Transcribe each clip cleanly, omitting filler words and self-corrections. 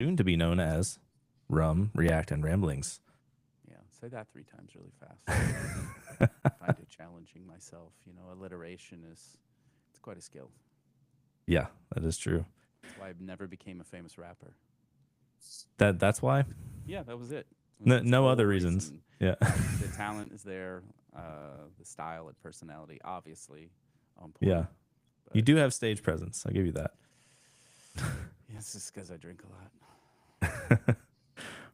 soon to be known as Rum, React, and Ramblings. Yeah, say that 3 times really fast. I find it challenging myself. Alliteration it's quite a skill. Yeah, that is true. That's why I never became a famous rapper. That's why. Yeah, that was it. No, That's the no whole other reasons. reason. Yeah. The talent is there, the style and personality, obviously, on point. Yeah. You But do have stage presence. I'll give you that. yeah, it's just because I drink a lot.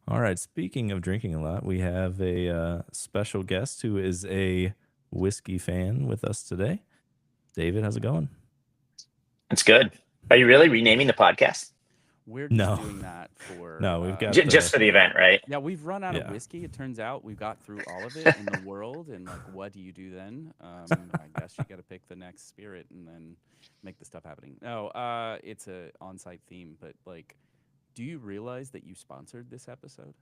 All right. Speaking of drinking a lot, we have a special guest who is a whiskey fan with us today. David, how's it going? It's good. Are you really renaming the podcast? We're just No. doing that for No, we've got Just for the event, right? yeah. We've run out of Yeah. whiskey. It turns out we've got through all of it in the world, and like, what do you do then? I guess you got to pick the next spirit and then make the stuff happening. No, it's a on-site theme, but like, do you realize that you sponsored this episode?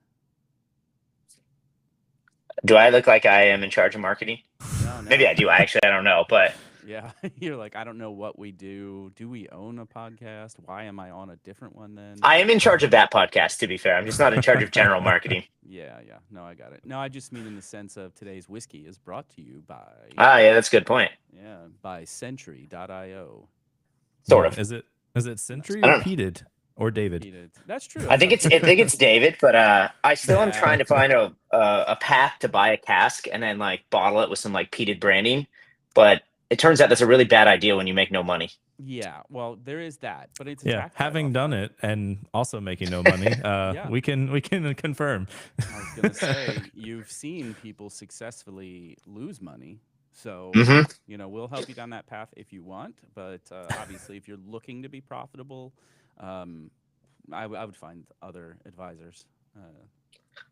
Do I look like I am in charge of marketing? No. Maybe I do. I don't know, but Yeah, you're like, I don't know what we do. Do we own a podcast? Why am I on a different one then? I am in charge of that podcast, to be fair. I'm just not in charge of general marketing. Yeah. No, I got it. No, I just mean in the sense of today's whiskey is brought to you by Yeah, that's a good point. by Century.io. Sort of. Is it Century I or don't know. Peated or David? Heated. That's true. I think it's David, but I still am Yeah. trying to find a path to buy a cask and then like bottle it with some like peated branding. But it turns out that's a really bad idea when you make no money. Yeah, well, there is that, but it's Yeah, having done it and also making no money, we can confirm. I was gonna say you've seen people successfully lose money, so Mhm. we'll help you down that path if you want. But obviously, if you're looking to be profitable, I would find other advisors.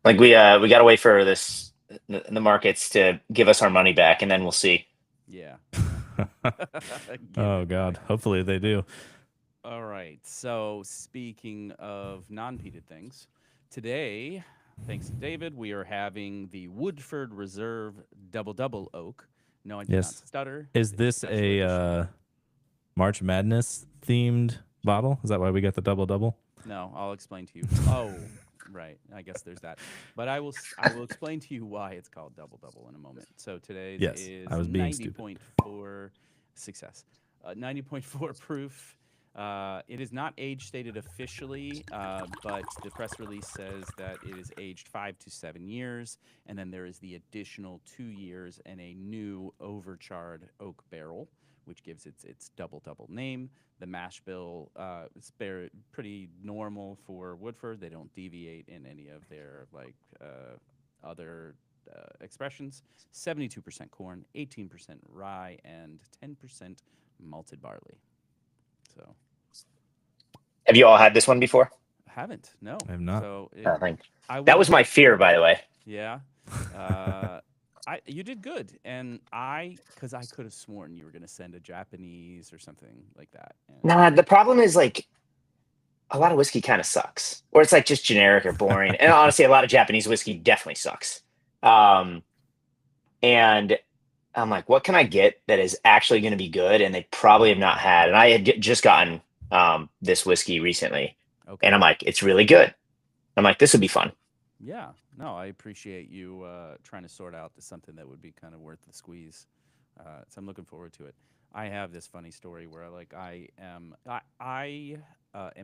Like we got to wait for the markets to give us our money back, and then we'll see. Yeah. Oh God, hopefully they do. All right. So speaking of non-peated things, today, thanks to David, we are having the Woodford Reserve Double Oak. No, I did not Yes. stutter. Is It's this special edition. a March Madness themed bottle? Is that why we got the double? No, I'll explain to you. Oh, right. I guess there's that. But I will explain to you why it's called Double in a moment. So today Yes, is I was being stupid. 90.4 success. 90.4 proof. It is not age stated officially, but the press release says that it is aged 5 to 7 years, and then there is the additional 2 years and a new overcharred oak barrel, which gives its double name. The mash bill is pretty normal for Woodford. They don't deviate in any of their other expressions. 72% corn, 18% rye, and 10% malted barley. So, Have you all had this one before? haven't. No, I have not. So I think I that was my fear, by the way. Yeah. You did good, and because I could have sworn you were going to send a Japanese or something like that. And Nah, the problem is like a lot of whiskey kind of sucks, or it's like just generic or boring. And honestly, a lot of Japanese whiskey definitely sucks. And I'm like, what can I get that is actually going to be good? And they probably have not had. And I had just gotten this whiskey recently, okay. and I'm like, it's really good. I'm like, this would be fun. Yeah. No, I appreciate you trying to sort out something that would be kind of worth the squeeze. So I'm looking forward to it. I have this funny story where I am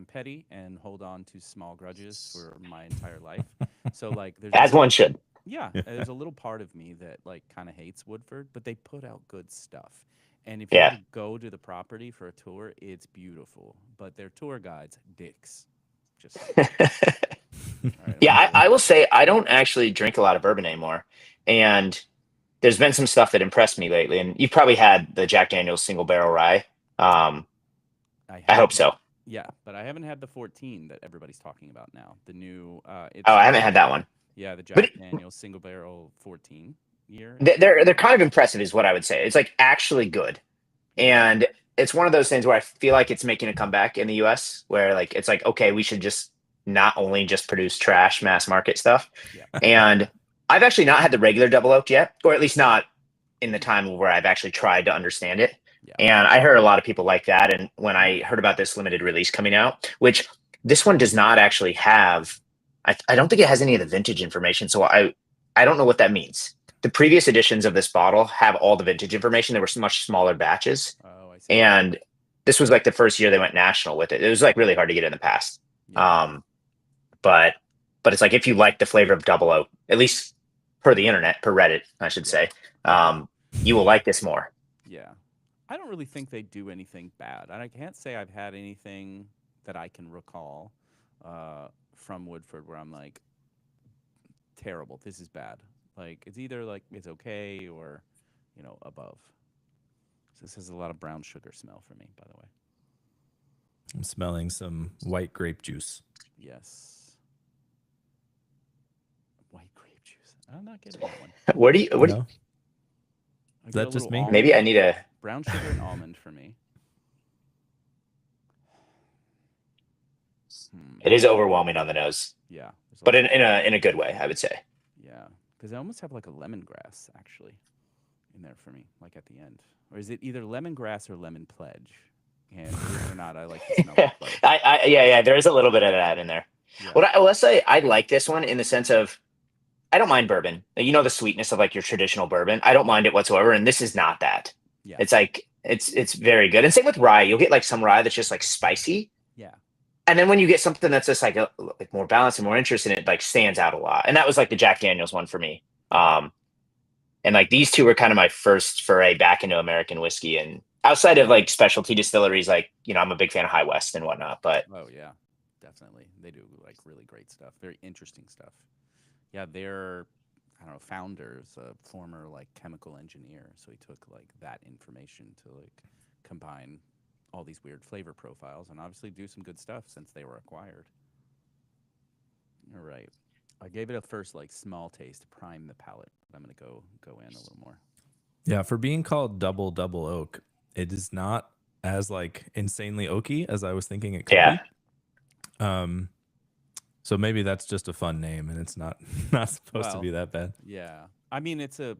petty and hold on to small grudges for my entire life. So there's As one should. Yeah, there's a little part of me that kind of hates Woodford, but they put out good stuff. And if you ever go to the property for a tour, it's beautiful. But their tour guides, dicks. Just right, yeah, I will say I don't actually drink a lot of bourbon anymore. And there's been some stuff that impressed me lately. And you've probably had the Jack Daniel's single barrel rye. I hope so. Yeah, but I haven't had the 14 that everybody's talking about now. The new. I haven't had that one. Yeah, the Jack Daniel's single barrel 14 year. They're kind of impressive, is what I would say. It's like actually good, and it's one of those things where I feel like it's making a comeback in the U.S. where it's like, okay, we should just not only just produce trash mass market stuff. Yeah. And I've actually not had the regular double oaked yet, or at least not in the time where I've actually tried to understand it. Yeah. And I heard a lot of people like that. And when I heard about this limited release coming out, which This one does not actually have. I don't think it has any of the vintage information, so I don't know what that means. The previous editions of this bottle have all the vintage information. There were much smaller batches, Oh, I see. and this was like the first year they went national with it. It was like really hard to get in the past. Yeah. But it's like if you like the flavor of double oak, at least per the internet, per Reddit, I should say, you will like this more. Yeah. I don't really think they do anything bad. I can't say I've had anything that I can recall from Woodford where I'm like, terrible. This is bad. Like it's either like it's okay or, above. So this has a lot of brown sugar smell for me, by the way. I'm smelling some white grape juice. Yes. White grape juice. I'm not getting that one. What do you? No? I Is get that a just little me? almond. Maybe I need a. Brown sugar and almond for me. It is overwhelming on the nose, Yeah. but in a good way, I would say. Yeah, because I almost have like a lemongrass actually in there for me, like at the end. Or is it either lemongrass or lemon pledge? And believe it or not, I like to smell it both. Yeah, there is a little bit of that in there. Yeah. What I will say, I like this one in the sense of I don't mind bourbon. You know the sweetness of like your traditional bourbon. I don't mind it whatsoever, and this is not that. Yeah. It's like it's very good. And same with rye. You'll get like some rye that's just like spicy. Yeah. And then when you get something that's just like more balanced and more interesting, it like stands out a lot. And that was like the Jack Daniels one for me. And like these two were kind of my first foray back into American whiskey. And outside of like specialty distilleries, like, I'm a big fan of High West and whatnot, but Oh yeah, definitely. They do like really great stuff. Very interesting stuff. Yeah, their founder's a former like chemical engineer, so he took like that information to like combine all these weird flavor profiles and obviously do some good stuff since they were acquired. All right. I gave it a first like small taste to prime the palate, but I'm gonna go in a little more. Yeah, for being called double oak, it is not as like insanely oaky as I was thinking it could be. So maybe that's just a fun name and it's not supposed to be that bad. Yeah. I mean, it's a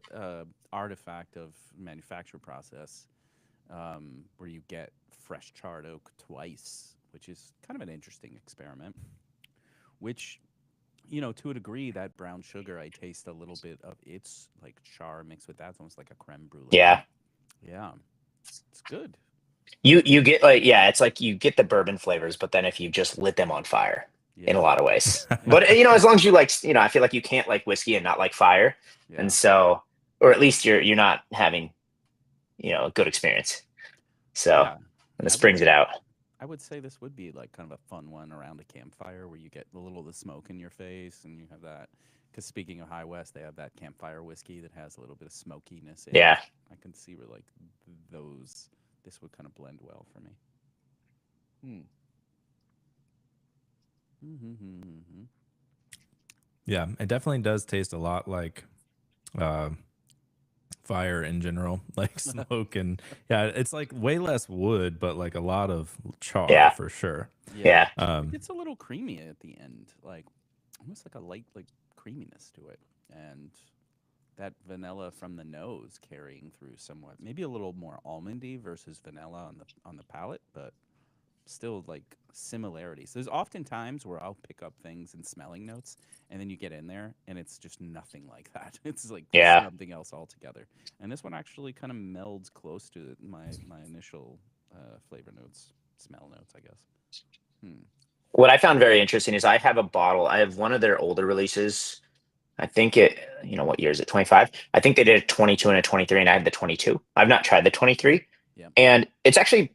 artifact of manufacture process where you get fresh charred oak twice, which is kind of an interesting experiment, which, to a degree, that brown sugar, I taste a little bit of its like char mixed with that. It's almost like a creme brulee. Yeah. Yeah. It's good. You get like, it's like you get the bourbon flavors, but then if you just lit them on fire in a lot of ways. But as long as you like, I feel like you can't like whiskey and not like fire. Yeah. And so, or at least you're not having, a good experience. So, and this brings it out. I would say this would be like kind of a fun one around a campfire where you get a little of the smoke in your face and you have that. Because speaking of High West, they have that campfire whiskey that has a little bit of smokiness in it. I can see where like this would kind of blend well for me. Yeah, it definitely does taste a lot like fire in general, like smoke and it's like way less wood, but like a lot of char for sure. Yeah. It's a little creamy at the end, like almost like a light like creaminess to it, and that vanilla from the nose carrying through somewhat, maybe a little more almondy versus vanilla on the palate, but still like similarities. There's often times where I'll pick up things in smelling notes and then you get in there and it's just nothing like that. It's like something else altogether. And this one actually kind of melds close to my initial flavor notes, smell notes, I guess. What I found very interesting is I have a bottle. I have one of their older releases. I think what year is it? 25. I think they did a 22 and a 23, and I have the 22. I've not tried the 23. Yeah. And it's actually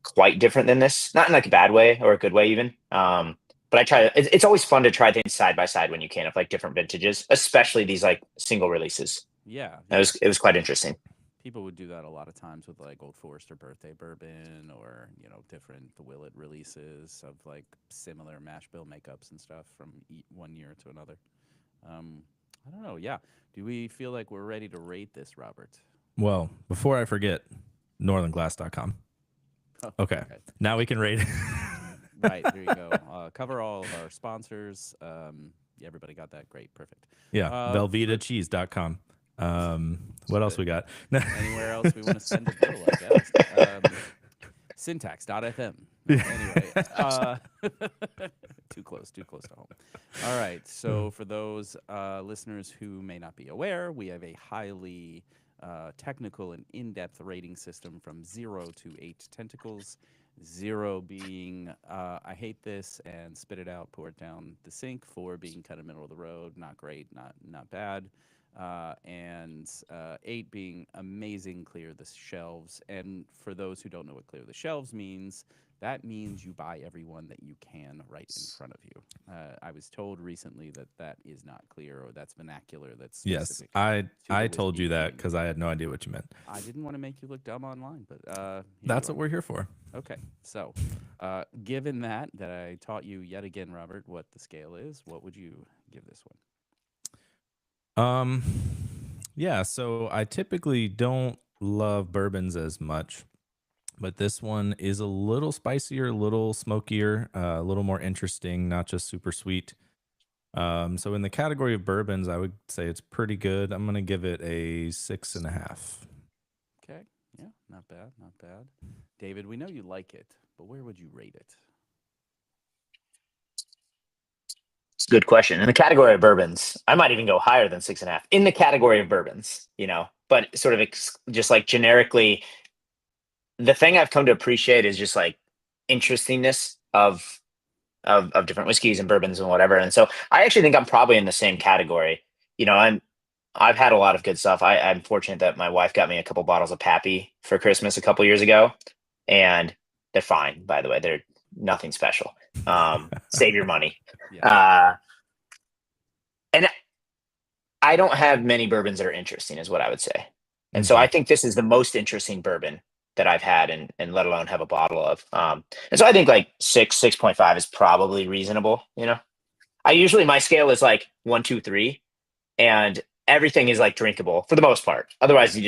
quite different than this, not in like a bad way or a good way even. But I try. It's always fun to try things side by side when you can, of like different vintages, especially these like single releases. Yeah. It was quite interesting. People would do that a lot of times with like Old Forester birthday bourbon or, different the Willet releases of like similar mash bill makeups and stuff from one year to another. I don't know. Yeah. Do we feel like we're ready to rate this, Robert? Well, before I forget, northernglass.com. Okay. Now we can rate it. Right. There you go. Cover all of our sponsors. Everybody got that. Great. Perfect. Yeah. VelvetaCheese.com. What else we got? Anywhere else we want to send a bill, I guess. Syntax.fm. Anyway, too close to home. All right. So for those listeners who may not be aware, we have a highly technical and in-depth rating system from 0 to 8 tentacles. 0 being I hate this and spit it out, pour it down the sink. 4 being kind of middle of the road, not great, not bad. And 8 being amazing, clear the shelves. And for those who don't know what clear the shelves means, that means you buy every one that you can right in front of you. I was told recently that that is not clear, or that's vernacular. That's Yes, specific I the told whiskey you that community. because I had no idea what you meant. I didn't want to make you look dumb online, but That's what we're here for. Okay, so given that I taught you yet again, Robert, what the scale is, what would you give this one? Yeah, so I typically don't love bourbons as much, but this one is a little spicier, a little smokier, a little more interesting, not just super sweet. So in the category of bourbons, I would say it's pretty good. I'm gonna give it a 6.5. Okay, yeah, not bad, not bad. David, we know you like it, but where would you rate it? It's a good question. In the category of bourbons, I might even go higher than 6.5. In the category of bourbons, but sort of just like generically, the thing I've come to appreciate is just like interestingness of different whiskeys and bourbons and whatever. And so I actually think I'm probably in the same category. I've had a lot of good stuff. I'm fortunate that my wife got me a couple bottles of Pappy for Christmas a couple years ago, and they're fine. By the way, they're nothing special. Save your money. Yeah. And I don't have many bourbons that are interesting, is what I would say. And so I think this is the most interesting bourbon that I've had, and let alone have a bottle of. And so I think like 6.5 is probably reasonable. My scale is like 1, 2, 3, and everything is like drinkable for the most part. Otherwise,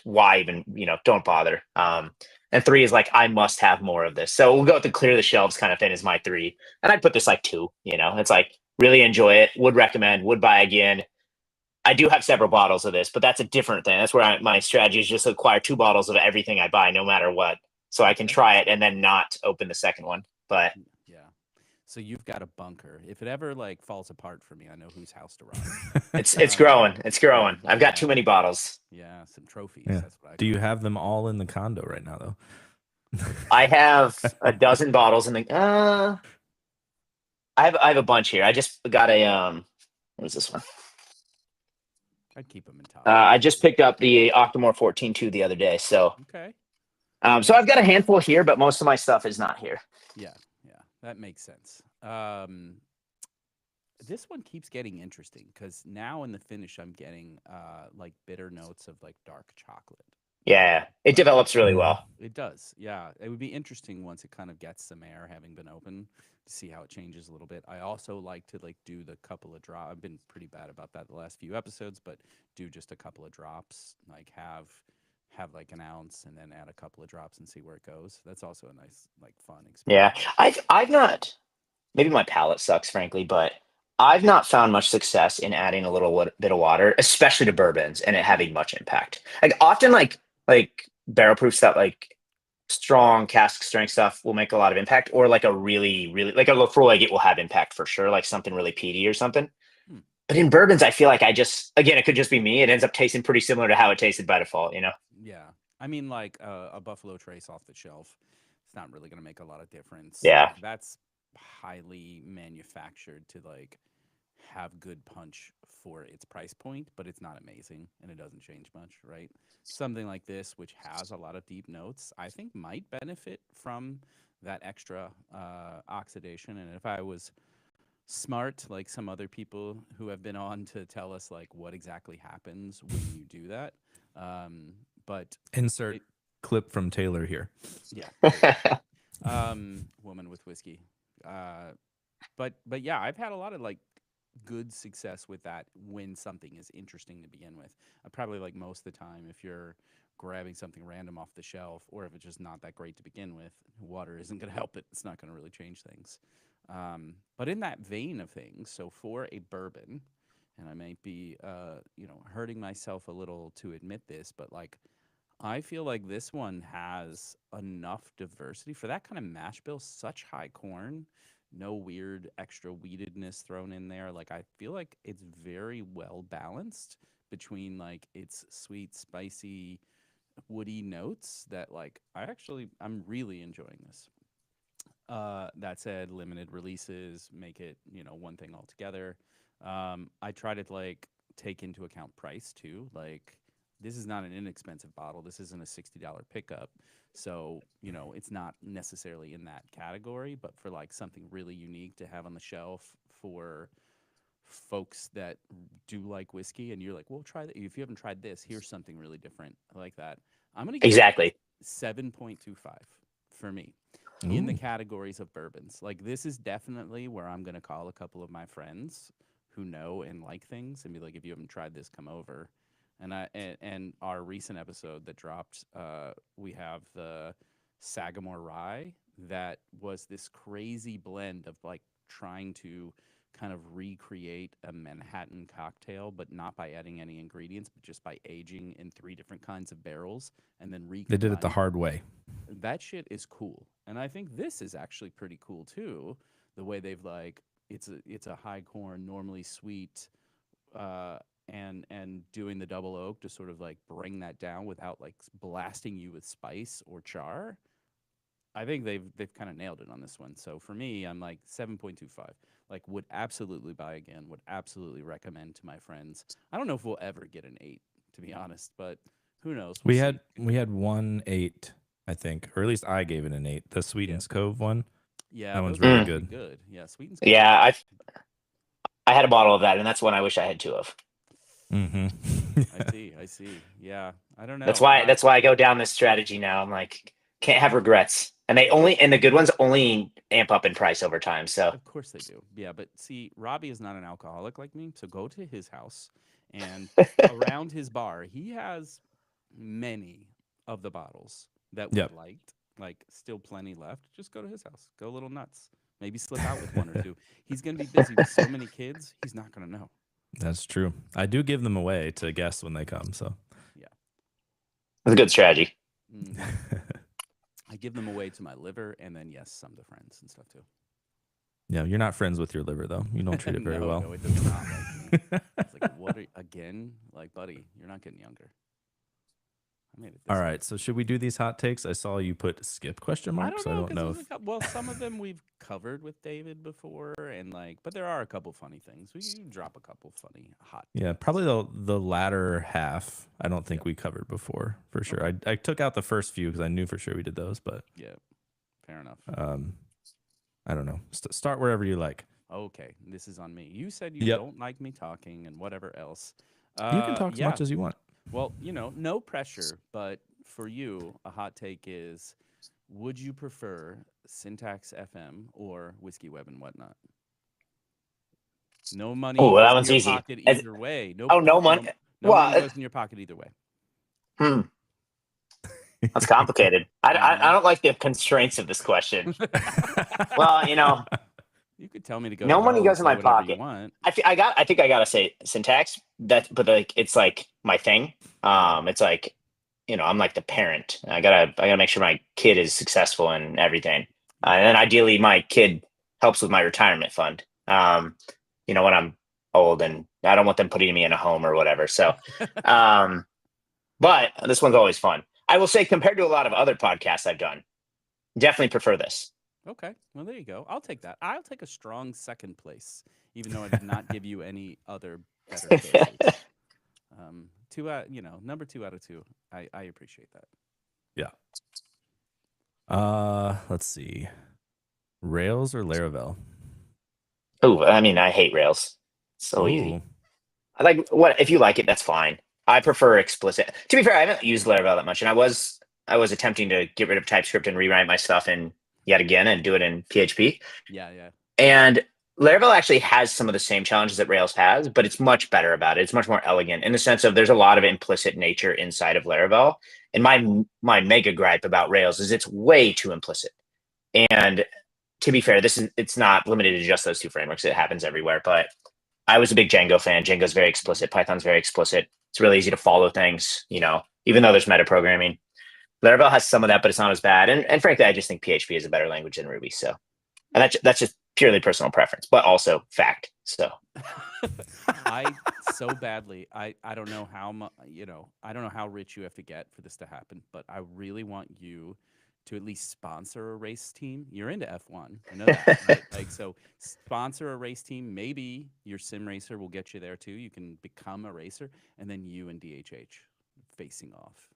why even, don't bother. And 3 is like, I must have more of this. So we'll go with the clear the shelves kind of thing as my 3. And I'd put this like 2, it's like really enjoy it. Would recommend, would buy again. I do have several bottles of this, but that's a different thing. That's where my strategy is just acquire 2 bottles of everything I buy, no matter what. So I can try it and then not open the second one. But yeah. So you've got a bunker. If it ever like falls apart for me, I know whose house to rob. it's growing. It's growing. I've got too many bottles. Yeah, some trophies. Yeah. That's what I Do you have them all in the condo right now, though? I have a dozen bottles in the. I have a bunch here. I just got a what is this one? I'd keep them in top. I just picked up the Octomore 14.2 the other day. So okay. So I've got a handful here, but most of my stuff is not here. Yeah, that makes sense. This one keeps getting interesting because now in the finish, I'm getting like bitter notes of like dark chocolate. Yeah, it develops really well. It does. Yeah, it would be interesting once it kind of gets some air, having been open, to see how it changes a little bit. I also like to like do the couple of drops. I've been pretty bad about that the last few episodes, but do just a couple of drops, like have like an ounce and then add a couple of drops and see where it goes. That's also a nice like fun experience. Yeah, I've not. Maybe my palate sucks, frankly, but I've not found much success in adding a little bit of water, especially to bourbons, and it having much impact. Like often, like barrel proof stuff, like strong cask strength stuff will make a lot of impact, or like a really, really like a Lefroy, it will have impact for sure, like something really peaty or something. But in bourbons, I feel like again, it could just be me. It ends up tasting pretty similar to how it tasted by default, Yeah. I mean, like a Buffalo Trace off the shelf, it's not really going to make a lot of difference. Yeah. Like, that's highly manufactured to like have good punch for its price point, but it's not amazing and it doesn't change much, right? Something like this, which has a lot of deep notes, I think might benefit from that extra oxidation. And if I was smart, like some other people who have been on to tell us like what exactly happens when you do that, but insert clip from Taylor here. Yeah. Woman with whiskey. But yeah, I've had a lot of like good success with that when something is interesting to begin with. Probably like most of the time, if you're grabbing something random off the shelf, or if it's just not that great to begin with, water isn't going to help it. It's not going to really change things. But in that vein of things, so for a bourbon, and I might be hurting myself a little to admit this, but like I feel like this one has enough diversity for that kind of mash bill. Such high corn, no weird extra weededness thrown in there. Like I feel like it's very well balanced between like its sweet, spicy, woody notes that like I'm really enjoying this. That said, limited releases make it, one thing altogether. I try to like take into account price too. Like this is not an inexpensive bottle. This isn't a $60 pickup. So, it's not necessarily in that category, but for like something really unique to have on the shelf for folks that do like whiskey and you're like, well, try that. If you haven't tried this, here's something really different. I like that. I'm going to give Exactly. 7.25 for me in the Ooh. categories of bourbons. Like this is definitely where I'm going to call a couple of my friends who know and like things and be like, if you haven't tried this, come over. And our recent episode that dropped, we have the Sagamore Rye that was this crazy blend of like trying to kind of recreate a Manhattan cocktail, but not by adding any ingredients, but just by aging in 3 different kinds of barrels and then They did it the recombining. hard way. That shit is cool, and I think this is actually pretty cool too. The way they've like it's a high corn, normally sweet, and doing the double oak to sort of like bring that down without like blasting you with spice or char. I think they've kind of nailed it on this one. So for me, I'm like 7.25. Like would absolutely buy again. Would absolutely recommend to my friends. I don't know if we'll ever get an 8, to be honest, but who knows? We We'll had see. we had 1 8, I think, or at least I gave it an 8. The Sweetens Cove one. Yeah, That one's those are really pretty good. good. Yeah, sweet and Yeah, I had a bottle of that, and that's one I wish I had 2 of. Mm-hmm. I see. Yeah, I don't know. That's why I go down this strategy now. I'm like, can't have regrets. And the good ones only amp up in price over time. So Of course they do. Yeah, but see, Robbie is not an alcoholic like me, so go to his house and around his bar, he has many of the bottles that we Yep. liked, like still plenty left. Just go to his house. Go a little nuts. Maybe slip out with 1 or 2. He's going to be busy with so many kids, he's not going to know. That's true. I do give them away to guests when they come. So it's a good strategy. Mhm. I give them away to my liver and then yes, some to friends and stuff too. yeah, you're not friends with your liver though. You don't treat it very well. No, it does not like me. It's like, what again? Like, buddy, you're not getting younger. I made it this All way. right. So should we do these hot takes? I saw you put skip question marks. I don't know. I don't know 'Cause there's well, some of them we've covered with David before, and like, but there are a couple funny things. We can drop a couple funny hot. Yeah, takes. probably the latter half. I don't think we covered before for sure. I took out the first few because I knew for sure we did those, but Yeah, fair enough. I don't know. Start wherever you like. Okay, this is on me. You said you Yep. don't like me talking and whatever else. You can talk as yeah. much as you want. Well, no pressure, but for you, a hot take is: would you prefer Syntax FM or Whiskey Web and Whatnot? No money Oh, that goes one's in your easy. pocket either way. No money. No Well, money goes in your pocket either way. That's complicated. I don't like the constraints of this question. Well, You could tell me to go. no to money hell goes and in say my whatever you pocket. want. I think I gotta say Syntax. But like it's like my thing. It's like I'm like the parent. I gotta make sure my kid is successful and everything. And then ideally my kid helps with my retirement fund. When I'm old and I don't want them putting me in a home or whatever. So, but this one's always fun. I will say compared to a lot of other podcasts I've done, definitely prefer this. Okay, well there you go. I'll take that. I'll take a strong second place, even though I did not give you any other better choices. Number 2 out of 2. I appreciate that. Yeah. Let's see. Rails or Laravel? Oh, I mean, I hate Rails. So easy. I like what if you like it, that's fine. I prefer explicit. To be fair, I haven't used Laravel that much, and I was attempting to get rid of TypeScript and rewrite my stuff in yet again and do it in PHP. Yeah. And Laravel actually has some of the same challenges that Rails has, but it's much better about it. It's much more elegant in the sense of there's a lot of implicit nature inside of Laravel. And my mega gripe about Rails is it's way too implicit. And to be fair, it's not limited to just those 2 frameworks. It happens everywhere. But I was a big Django fan. Django's very explicit. Python's very explicit. It's really easy to follow things. even though there's metaprogramming. Laravel has some of that, but it's not as bad. And frankly, I just think PHP is a better language than Ruby. So, and that's just purely personal preference, but also fact. So, I so badly, I don't know how much, I don't know how rich you have to get for this to happen, but I really want you to at least sponsor a race team. You're into F1, I know that, right? Like, so sponsor a race team. Maybe your sim racer will get you there too. You can become a racer, and then you and DHH facing off.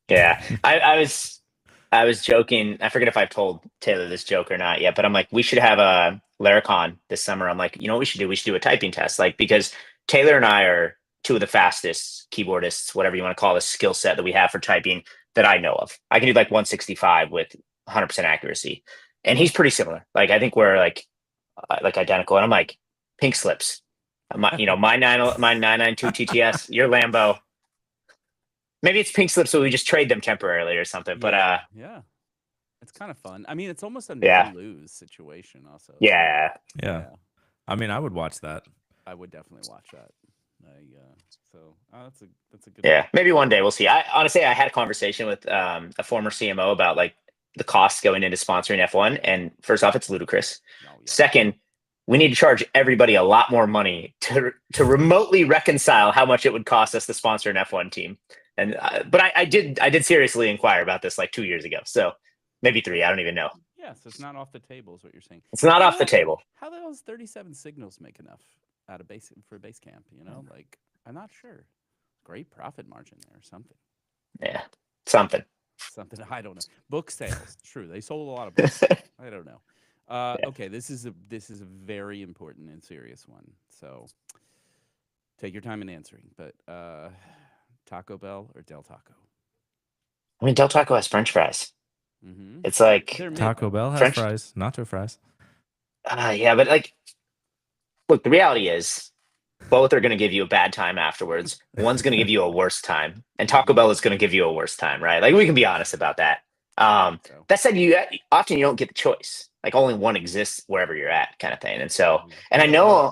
yeah, I was joking. I forget if I've told Taylor this joke or not yet, but I'm like, we should have a Laracon this summer. I'm like, you know what we should do? We should do a typing test, like, because Taylor and I are two of the fastest keyboardists, whatever you want to call the skill set that we have for typing that I know of. I can do like 165 with 100% accuracy, and he's pretty similar. Like, I think we're like identical. And I'm like, pink slips. My 992 TTS, your Lambo. Maybe it's pink slips, so we just trade them temporarily or something. But yeah, it's kind of fun. I mean, it's almost a no-lose situation, also. Yeah. I mean, I would watch that. I would definitely watch that. That's a good. Yeah, maybe one day we'll see. I honestly, I had a conversation with a former CMO about like the costs going into sponsoring F1, and first off, it's ludicrous. Oh, yeah. Second, we need to charge everybody a lot more money to remotely reconcile how much it would cost us to sponsor an F1 team. And but I did seriously inquire about this like 2 years ago, so maybe 3. I don't even know. Yeah, so it's not off the table, is what you're saying. It's not off the table. How the hell does 37 signals make enough out of base camp? Like, I'm not sure. Great profit margin there or something. Yeah, something. I don't know. Book sales, true. They sold a lot of books. I don't know. Okay, this is a very important and serious one. So take your time in answering. But Taco Bell or Del Taco? I mean, Del Taco has French fries. Mm-hmm. It's like Taco Bell has fries, nacho fries. Yeah, but like, look, the reality is, both are going to give you a bad time afterwards. One's going to give you a worse time, and Taco Bell is going to give you a worse time, right? Like, we can be honest about that. That said, you don't get the choice. Like, only one exists wherever you're at, kind of thing. And so, and I know,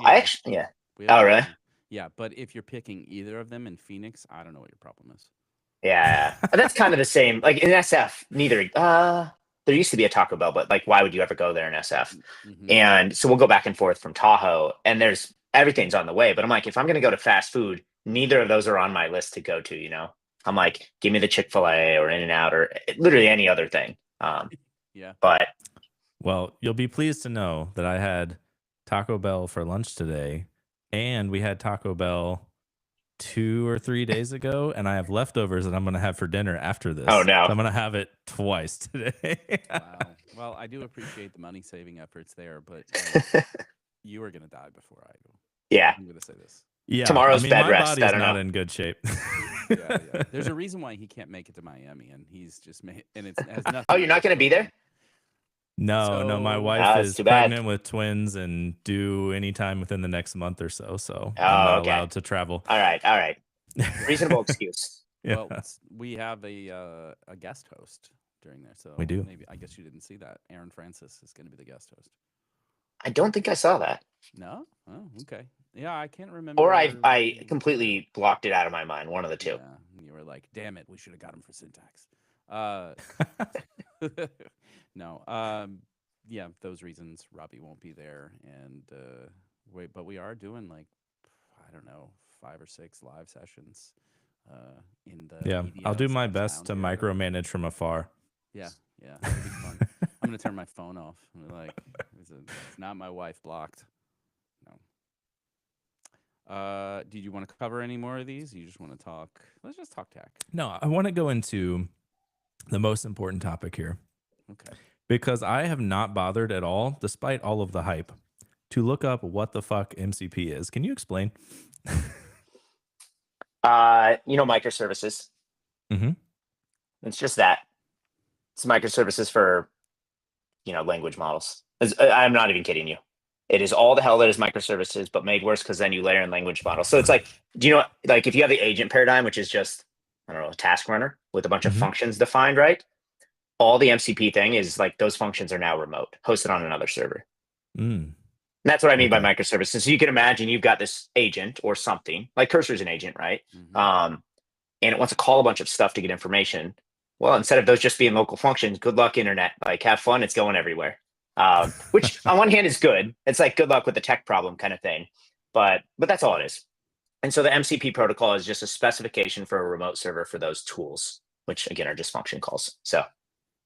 Oh, really? Yeah, but if you're picking either of them in Phoenix, I don't know what your problem is. Yeah, that's kind of the same. Like in SF, neither. There used to be a Taco Bell, but like, why would you ever go there in SF? Mm-hmm. And so we'll go back and forth from Tahoe, and everything's on the way. But I'm like, if I'm going to go to fast food, neither of those are on my list to go to. I'm like, give me the Chick-fil-A or In-N-Out or literally any other thing. Yeah. But well, you'll be pleased to know that I had Taco Bell for lunch today, and we had Taco Bell 2 or 3 days ago, and I have leftovers that I'm going to have for dinner after this. Oh, no. So I'm going to have it twice today. Wow. Well, I do appreciate the money saving efforts there, but you are going to die before I do. Yeah. I'm going to say this. Yeah. Tomorrow's bed my rest. body's I don't not know. in good shape. Yeah. There's a reason why he can't make it to Miami, and he's just made, and it has nothing. Oh, you're not going to be there? No, my wife that's is too bad. pregnant with twins and due anytime within the next month or so. So Oh, I'm not okay. allowed to travel. All right. Reasonable excuse. Yeah. Well, we have a guest host during there, so We do. Maybe I guess you didn't see that. Aaron Francis is going to be the guest host. I don't think I saw that. No? Oh, okay. Yeah, I can't remember. Or I completely blocked it out of my mind. One of the two. Yeah, you were like, damn it, we should have got him for syntax. No. Yeah, those reasons Robbie won't be there. And but we are doing like, I don't know, 5 or 6 live sessions in the I'll do my EDL best to sound area. micromanage from afar. Yeah, it'll be fun. I'm gonna turn my phone off. Like, it's not my wife blocked. No. Did you want to cover any more of these? You just want to talk? Let's just talk tech. No, I want to go into the most important topic here. Okay. Because I have not bothered at all, despite all of the hype, to look up what the fuck MCP is. Can you explain? Microservices. Mm-hmm. It's just that. It's microservices for, language models. I'm not even kidding you. It is all the hell that is microservices, but made worse because then you layer in language models. So it's like, if you have the agent paradigm, which is just, a task runner with a bunch of functions defined, right? All the MCP thing is like those functions are now remote, hosted on another server. And that's what I mean by microservices. So you can imagine you've got this agent or something, like Cursor's an agent, right? Mm-hmm. and it wants to call a bunch of stuff to get information. Well, instead of those just being local functions, good luck internet. Like, have fun. It's going everywhere. Which on one hand is good. It's like good luck with the tech problem kind of thing. But that's all it is. And so the MCP protocol is just a specification for a remote server for those tools, which again are just function calls. So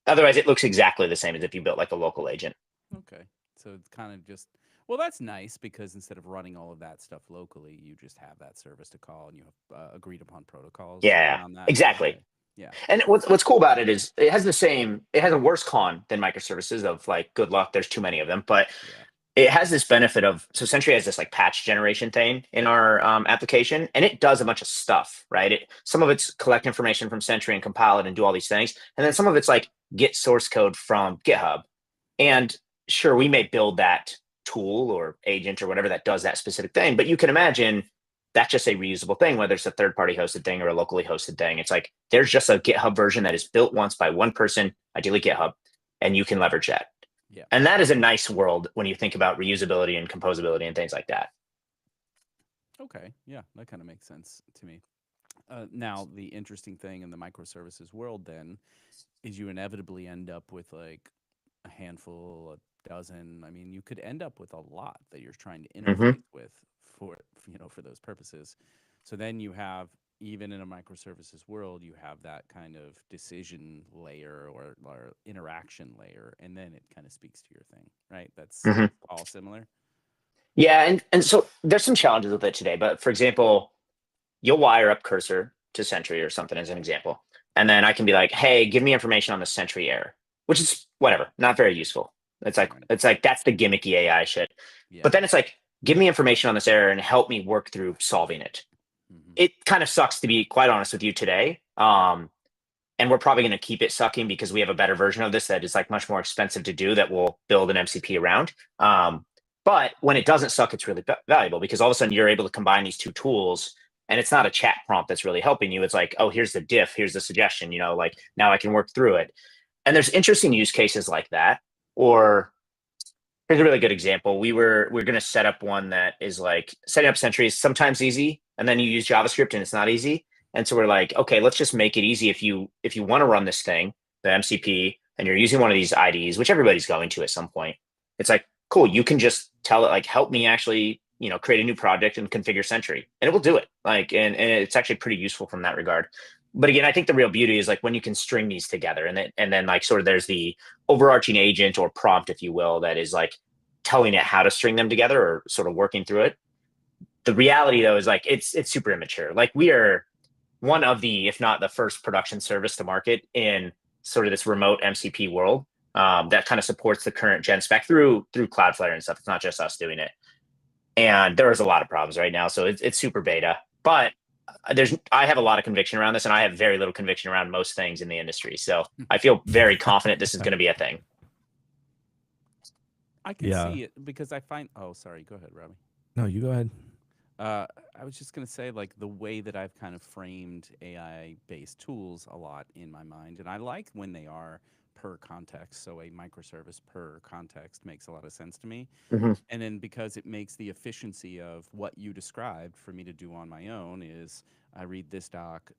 otherwise, it looks exactly the same as if you built like a local agent. Okay. So it's kind of just, well, that's nice because instead of running all of that stuff locally, you just have that service to call and you have agreed upon protocols. Yeah, around that. exactly. Okay. Yeah. And what's cool about it is it has a worse con than microservices of like, good luck, there's too many of them. But it has this benefit of, so Sentry has this like patch generation thing in our application, and it does a bunch of stuff, right? Some of it's collect information from Sentry and compile it and do all these things. And then some of it's like get source code from GitHub. And sure, we may build that tool or agent or whatever that does that specific thing, but you can imagine that's just a reusable thing, whether it's a third-party hosted thing or a locally hosted thing. It's like there's just a GitHub version that is built once by one person, ideally GitHub, and you can leverage that. Yeah. And that is a nice world when you think about reusability and composability and things like that. Okay. Yeah, that kind of makes sense to me. Now, the interesting thing in the microservices world then is you inevitably end up with like a handful, a dozen. I mean, you could end up with a lot that you're trying to interface with for those purposes. So then you have, even in a microservices world, you have that kind of decision layer or interaction layer, and then it kind of speaks to your thing, right? That's all similar. Yeah, and so there's some challenges with it today. But for example, you'll wire up Cursor to Sentry or something as an example, and then I can be like, hey, give me information on the Sentry error, which is whatever, not very useful. It's like that's the gimmicky AI shit. Yeah. But then it's like, give me information on this error and help me work through solving it. It kind of sucks, to be quite honest with you, today. And we're probably going to keep it sucking because we have a better version of this that is like much more expensive to do that we'll build an MCP around. But when it doesn't suck, it's really valuable because all of a sudden you're able to combine these two tools, and it's not a chat prompt that's really helping you. It's like, oh, here's the diff, here's the suggestion, like now I can work through it. And there's interesting use cases like that. Or here's a really good example. We're going to set up one that is like, setting up Sentry is sometimes easy, and then you use JavaScript and it's not easy. And so we're like, okay, let's just make it easy. If you want to run this thing, the MCP, and you're using one of these IDs, which everybody's going to at some point, it's like, cool, you can just tell it like, help me actually, create a new project and configure Sentry, and it will do it. Like, and it's actually pretty useful from that regard. But again, I think the real beauty is like when you can string these together, and then like sort of there's the overarching agent or prompt, if you will, that is like telling it how to string them together or sort of working through it. The reality though is like it's super immature. Like, we are one of the, if not the first production service to market in sort of this remote MCP world that kind of supports the current gen spec through Cloudflare and stuff. It's not just us doing it. And there is a lot of problems right now. So it's super beta, but I have a lot of conviction around this, and I have very little conviction around most things in the industry. So I feel very confident this is going to be a thing. I can see it because I find, oh, sorry, go ahead, Robbie. No, you go ahead. I was just going to say, like, the way that I've kind of framed AI-based tools a lot in my mind, and I like when they are per context. So a microservice per context makes a lot of sense to me. And then because it makes the efficiency of what you described for me to do on my own is I read this doc,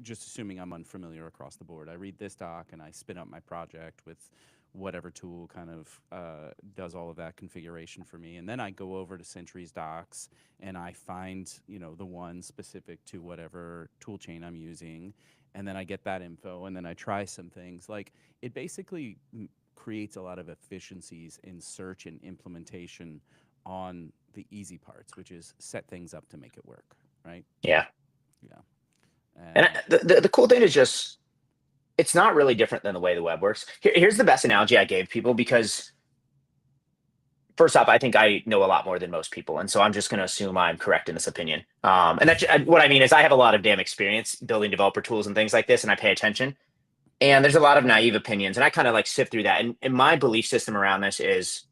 just assuming I'm unfamiliar across the board, I read this doc and I spin up my project with whatever tool kind of does all of that configuration for me. And then I go over to Sentry's docs and I find, the one specific to whatever tool chain I'm using. And then I get that info and then I try some things. Like, it basically creates a lot of efficiencies in search and implementation on the easy parts, which is set things up to make it work, right? Yeah. Yeah. And the cool thing is just, it's not really different than the way the web works. Here's the best analogy I gave people, because first off, I think I know a lot more than most people. And so I'm just going to assume I'm correct in this opinion. And that's what I mean is I have a lot of damn experience building developer tools and things like this, and I pay attention. And there's a lot of naive opinions, and I kind of like sift through that. And my belief system around this is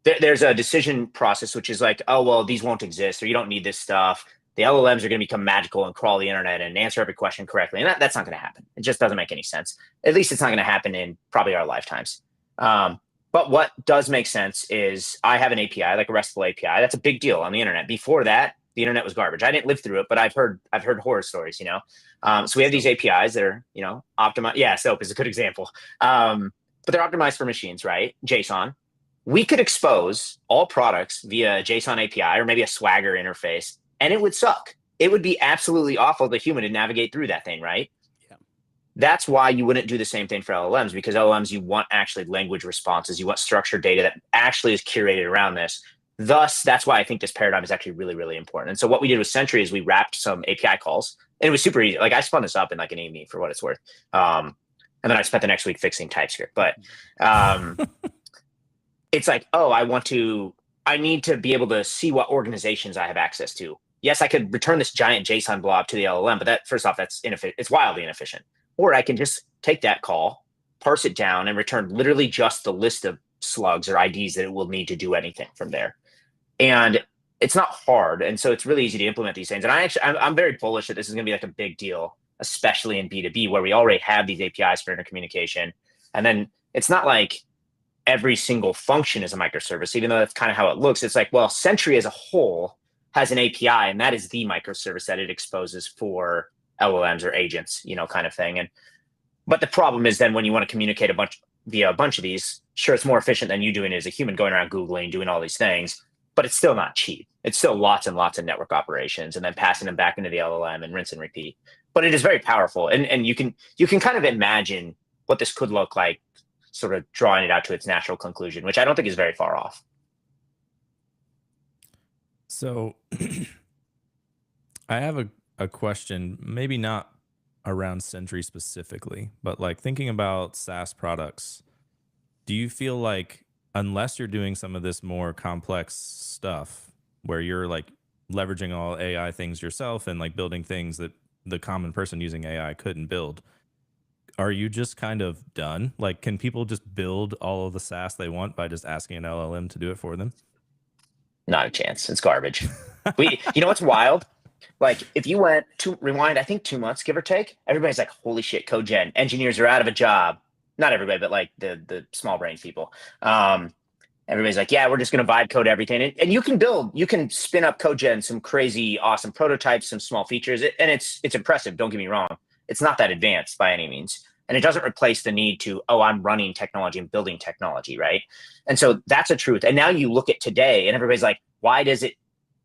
there's a decision process, which is like, oh, well, these won't exist, or you don't need this stuff. The LLMs are going to become magical and crawl the internet and answer every question correctly. And that's not going to happen. It just doesn't make any sense. At least it's not going to happen in probably our lifetimes. But what does make sense is I have an API, like a RESTful API. That's a big deal on the internet. Before that, the internet was garbage. I didn't live through it, but I've heard horror stories, you know. So we have these APIs that are, you know, optimized. Yeah, SOAP is a good example. But they're optimized for machines, right? JSON. We could expose all products via JSON API or maybe a Swagger interface, and it would suck. It would be absolutely awful to human to navigate through that thing, right? Yeah. That's why you wouldn't do the same thing for LLMs, because LLMs, you want actually language responses. You want structured data that actually is curated around this. Thus, that's why I think this paradigm is actually really, really important. And so what we did with Sentry is we wrapped some API calls, and it was super easy. Like I spun this up in like an evening for what it's worth. And then I spent the next week fixing TypeScript. But it's like, oh, I need to be able to see what organizations I have access to. Yes, I could return this giant JSON blob to the LLM, but that, first off, that's inefficient. It's wildly inefficient. Or I can just take that call, parse it down, and return literally just the list of slugs or IDs that it will need to do anything from there. And it's not hard. And so it's really easy to implement these things. And I'm very bullish that this is going to be like a big deal, especially in B2B, where we already have these APIs for intercommunication. And then it's not like every single function is a microservice, even though that's kind of how it looks. It's like, well, Sentry as a whole has an API, and that is the microservice that it exposes for LLMs or agents, you know, kind of thing. But the problem is then when you want to communicate via a bunch of these, sure, it's more efficient than you doing it as a human, going around Googling, doing all these things, but it's still not cheap. It's still lots and lots of network operations and then passing them back into the LLM and rinse and repeat. But it is very powerful. And you can kind of imagine what this could look like, sort of drawing it out to its natural conclusion, which I don't think is very far off. So I have a question, maybe not around Sentry specifically, but like thinking about SaaS products, do you feel like unless you're doing some of this more complex stuff where you're like leveraging all AI things yourself and like building things that the common person using AI couldn't build, are you just kind of done? Like, can people just build all of the SaaS they want by just asking an LLM to do it for them? Not a chance. It's garbage. You know what's wild? Like if you went to rewind, I think 2 months, give or take, everybody's like, holy shit, code gen. Engineers are out of a job. Not everybody, but like the small brain people. Everybody's like, yeah, we're just going to vibe code everything. And you can spin up code gen, some crazy, awesome prototypes, some small features. And it's impressive. Don't get me wrong. It's not that advanced by any means. And it doesn't replace the need to, I'm running technology and building technology, right? And so that's a truth. And now you look at today and everybody's like, why does it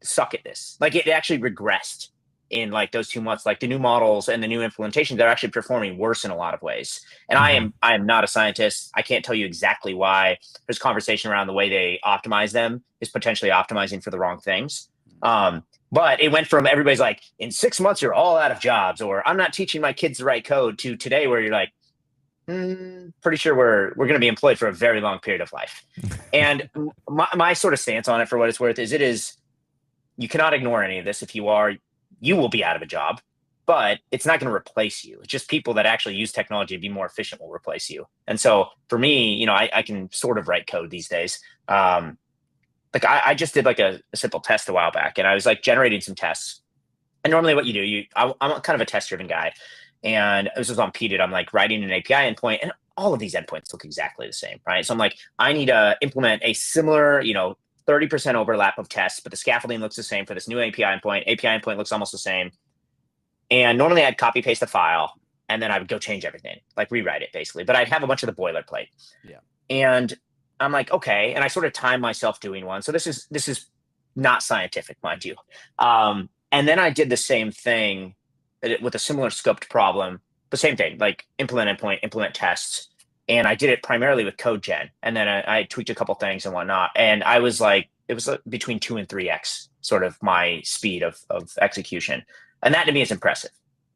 suck at this? Like it actually regressed in like those 2 months. Like the new models and the new implementations, they're actually performing worse in a lot of ways. And I am not a scientist. I can't tell you exactly why. There's conversation around the way they optimize them is potentially optimizing for the wrong things. But it went from everybody's like, in 6 months, you're all out of jobs, or I'm not teaching my kids the right code, to today where you're like, pretty sure we're going to be employed for a very long period of life. And my sort of stance on it, for what it's worth, is you cannot ignore any of this. If you are, you will be out of a job, but it's not going to replace you. It's just people that actually use technology to be more efficient will replace you. And so for me, you know, I can sort of write code these days. Like I just did like a simple test a while back, and I was like generating some tests. And normally what you do, I'm kind of a test-driven guy. And this was on PDIT. I'm like writing an API endpoint, and all of these endpoints look exactly the same, right? So I'm like, I need to implement a similar, 30% overlap of tests, but the scaffolding looks the same for this new API endpoint. API endpoint looks almost the same. And normally I'd copy paste the file, and then I would go change everything, like rewrite it basically. But I'd have a bunch of the boilerplate. Yeah. And I'm like, okay. And I sort of time myself doing one. So this is not scientific, mind you. And then I did the same thing with a similar scoped problem, the same thing, like implement endpoint, implement tests. And I did it primarily with code gen. And then I tweaked a couple things and whatnot. And I was like, it was between 2 and 3x sort of my speed of execution. And that to me is impressive.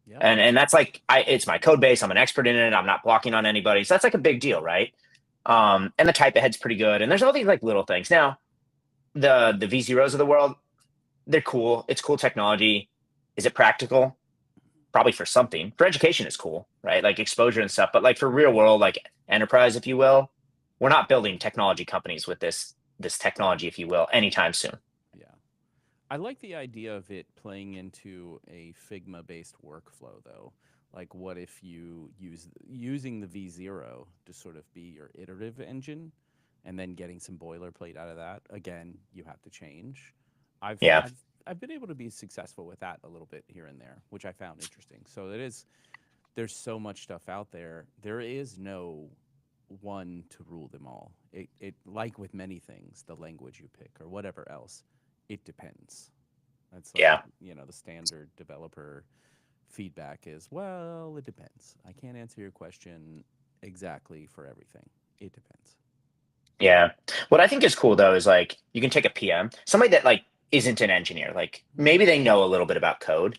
Yeah. And that's like, it's my code base. I'm an expert in it. I'm not blocking on anybody. So that's like a big deal, right? And the type ahead's pretty good. And there's all these like little things. Now, the V0s of the world, they're cool. It's cool technology. Is it practical? Probably for something. For education, it's cool, right? Like exposure and stuff. But like for real world, like enterprise, if you will, we're not building technology companies with this technology, if you will, anytime soon. Yeah. I like the idea of it playing into a Figma-based workflow, though. Like, what if you using the V0 to sort of be your iterative engine, and then getting some boilerplate out of that? Again, you have to change. I've I've been able to be successful with that a little bit here and there, which I found interesting. So there's so much stuff out there. There is no one to rule them all. It like with many things, the language you pick or whatever else, it depends. That's like, Yeah. the standard developer feedback is, well, it depends. I can't answer your question exactly for everything. It depends. Yeah. What I think is cool though is like you can take a PM, somebody that like isn't an engineer, like maybe they know a little bit about code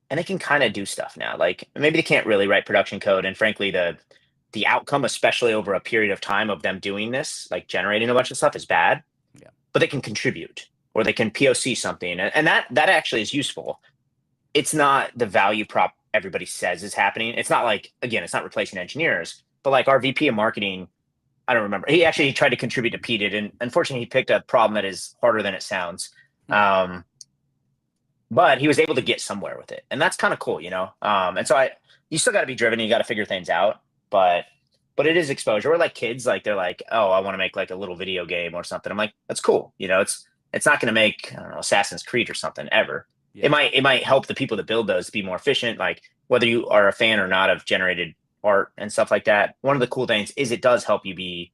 and they can kind of do stuff now. Like maybe they can't really write production code. And frankly, the outcome, especially over a period of time of them doing this, like generating a bunch of stuff is bad. Yeah. But they can contribute or they can POC something. And that actually is useful. It's not the value prop everybody says is happening. It's not like, again, it's not replacing engineers, but like our VP of marketing, I don't remember. He tried to contribute to PDID, and unfortunately, he picked a problem that is harder than it sounds. But he was able to get somewhere with it, and that's kind of cool, you know. And so you still got to be driven. And you got to figure things out, but it is exposure. Or like kids, like they're like, oh, I want to make like a little video game or something. I'm like, that's cool, you know. It's not going to make, I don't know, Assassin's Creed or something ever. Yeah. It might help the people that build those be more efficient. Like whether you are a fan or not of generated art and stuff like that. One of the cool things is it does help you be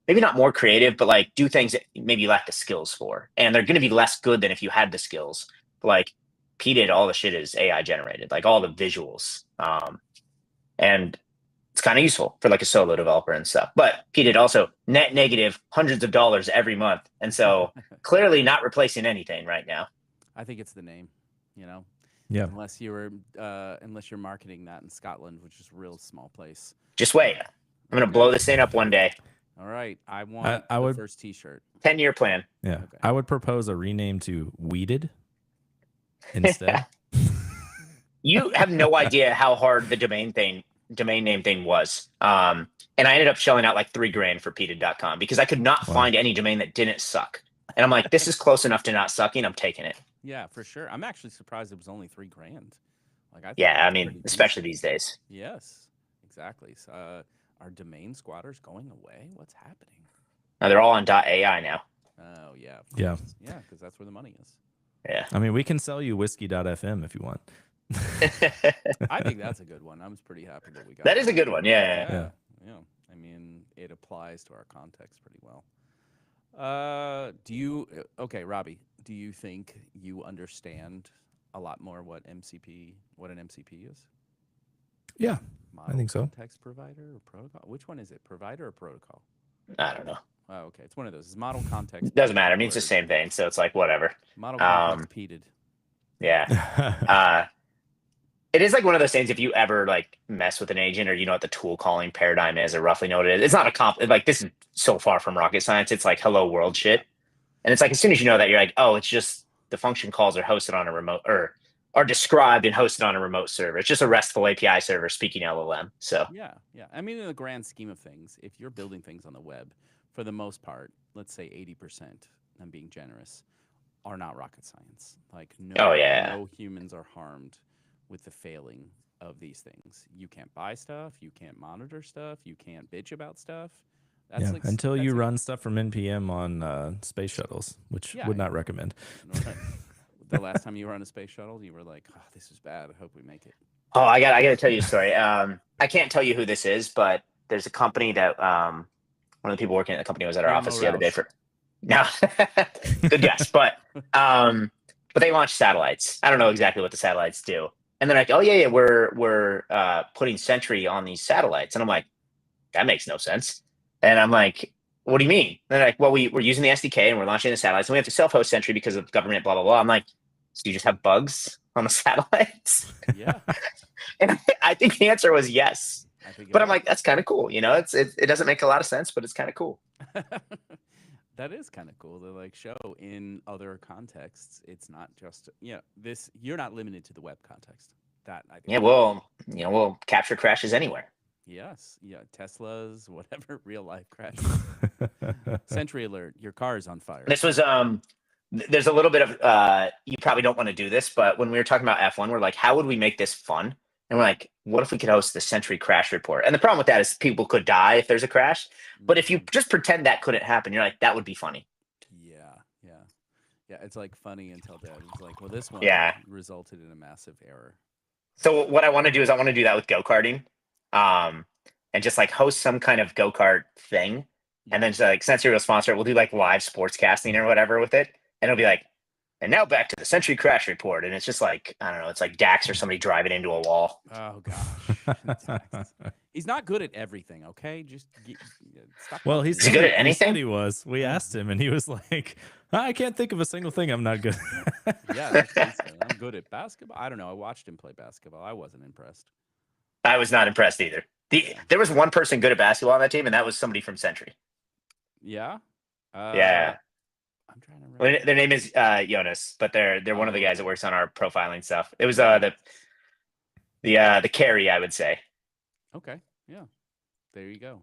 maybe not more creative, but like do things that maybe you lack the skills for. And they're going to be less good than if you had the skills. But like PDID, all the shit is AI generated, like all the visuals. And it's kind of useful for like a solo developer and stuff. But PDID also net negative hundreds of dollars every month. And so clearly not replacing anything right now. I think it's the name, you know. Yeah. Unless you're marketing that in Scotland, which is a real small place. Just wait. I'm going to blow this thing up one day. All right. I want I the would- first T-shirt. 10-year plan. Yeah. Okay. I would propose a rename to Weeded instead. You have no idea how hard the domain name thing was. And I ended up shelling out like $3,000 for PDID.com because I could not Wow. find any domain that didn't suck. And I'm like, this is close enough to not sucking. I'm taking it. Yeah, for sure. I'm actually surprised it was only $3,000. Like I thought Yeah, it I was mean, pretty especially decent. these days. Yes, exactly. So, are domain squatters going away? What's happening? Now they're all on .ai now. Oh yeah. of Yeah. course. Yeah, because that's where the money is. Yeah. I mean, we can sell you whiskey.fm if you want. I think that's a good one. I was pretty happy that we got That is a good one. Yeah. Yeah. Yeah. I mean, it applies to our context pretty well. Okay, Robbie, do you think you understand a lot more what an MCP is? Yeah. Model think so. Context provider or protocol? Which one is it? Provider or protocol? I don't know. Oh, okay. It's one of those. It's model context. Doesn't matter. I mean, it's the word. same thing. So it's like, whatever. Model context PDID. Yeah. It is like one of those things. If you ever like mess with an agent or you know what the tool calling paradigm is or roughly know what it is, it's not like this is so far from rocket science. It's like hello world shit. And it's like, as soon as you know that, you're like, oh, it's just the function calls are hosted on a remote or are described and hosted on a remote server. It's just a RESTful API server speaking LLM. So Yeah. I mean, in the grand scheme of things, if you're building things on the web, for the most part, let's say 80%, I'm being generous, are not rocket science. Like no humans are harmed with the failing of these things. You can't buy stuff, you can't monitor stuff, you can't bitch about stuff. That's Yeah, like, until you that's run stuff from NPM on space shuttles, which Yeah, would not recommend. the last time you were on a space shuttle, you were like, oh, this is bad. I hope we make it. Oh, I got to tell you a story. I can't tell you who this is, but there's a company that one of the people working at the company was at our Guillermo office the other day Rouse. for. No, good guess, but they launched satellites. I don't know exactly what the satellites do, and they're like, oh yeah, we're putting Sentry on these satellites, and I'm like, that makes no sense. And I'm like, what do you mean? And they're like, well, we're using the SDK and we're launching the satellites, and we have to self-host Sentry because of government, blah blah blah. I'm like, so you just have bugs on the satellites? Yeah. And I think the answer was yes. I think But I'm like, that's kind of cool. You know, it doesn't make a lot of sense, but it's kind of cool. that is kind of cool to like show in other contexts. It's not just this. You're not limited to the web context. That I think. Yeah, well, we'll capture crashes anywhere. Yes. Yeah. Tesla's whatever real life crash. Sentry alert! Your car is on fire. This was there's a little bit of you probably don't want to do this, but when we were talking about F1, we're like, how would we make this fun? And we're like, what if we could host the Sentry crash report? And the problem with that is people could die if there's a crash. But if you just pretend that couldn't happen, you're like, that would be funny. Yeah. Yeah, it's like funny until dead. It's like, well, this one Yeah. resulted in a massive error. So what I want to do is I want to do that with go-karting, and just like host some kind of go-kart thing, and then just, like Century will sponsor it. We'll do like live sports casting or whatever with it, and it'll be like, and now back to the Century Crash Report, and it's just like I don't know, it's like Dax or somebody driving into a wall. Oh gosh, he's not good at everything. Okay, just stop. Well, calling he him he good at he anything? said he was. We asked him, and he was like, "I can't think of a single thing I'm not good at." Yeah, that's basically. I'm good at basketball. I don't know. I watched him play basketball. I wasn't impressed. I was not impressed either. There was one person good at basketball on that team, and that was somebody from Century. Yeah. Yeah. I'm trying to remember. Their name is Jonas, but they're one of the guys that works on our profiling stuff. It was the carry, I would say. Okay. Yeah. There you go.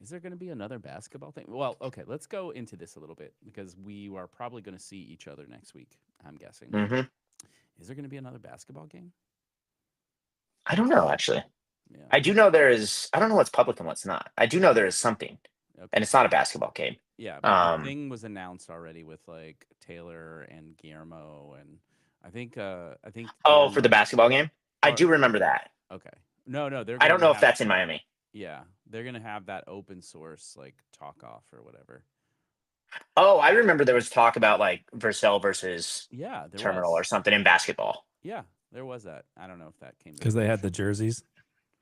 Is there going to be another basketball thing? Well, okay, let's go into this a little bit because we are probably going to see each other next week, I'm guessing. Mm-hmm. Is there going to be another basketball game? I don't know, actually. Yeah. I do know there is. I don't know what's public and what's not. I do know there is something, Okay. and it's not a basketball game. Yeah, but the thing was announced already with like Taylor and Guillermo, and I think. Oh, for the Guillermo- basketball game, I do remember that. Okay. No, they're. I don't going to know if have- that's in Miami. Yeah, they're gonna have that open source like talk off or whatever. Oh, I remember there was talk about like Vercel versus Yeah, there Terminal was. or something in basketball. Yeah, there was that. I don't know if that came to Because they had the fruition. jerseys.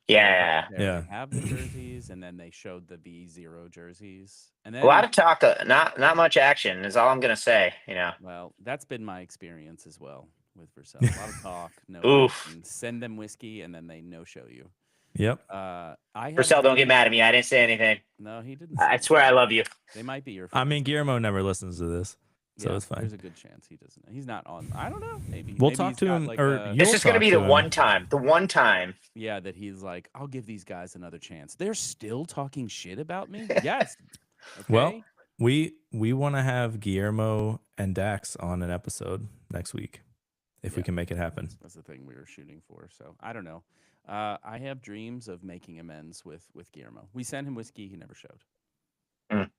Yeah, They already Yeah. have the jerseys, and then they showed the V0 jerseys, and then a lot of talk, not much action is all I'm gonna say. You know, well, that's been my experience as well with Vercel. A lot of talk, no Oof. action. Send them whiskey, and then they no show you. Yep. I have Vercel, don't get mad at me. I didn't say anything. No, he didn't. I say swear I anything. love you. They might be your. I mean, friends. Guillermo never listens to this, so Yeah, it's fine. There's a good chance he doesn't. He's not on. I don't know. Maybe We'll maybe talk he's to got, him, like, or a- you- This You'll is gonna talk be to the him. one time. The one time. Yeah, that he's like, I'll give these guys another chance. They're still talking shit about me. Yes. Okay? Well, we want to have Guillermo and Dax on an episode next week, if we Yeah. can make it happen. That's the thing we were shooting for. So I don't know. I have dreams of making amends with Guillermo. We sent him whiskey. He never showed. Mm.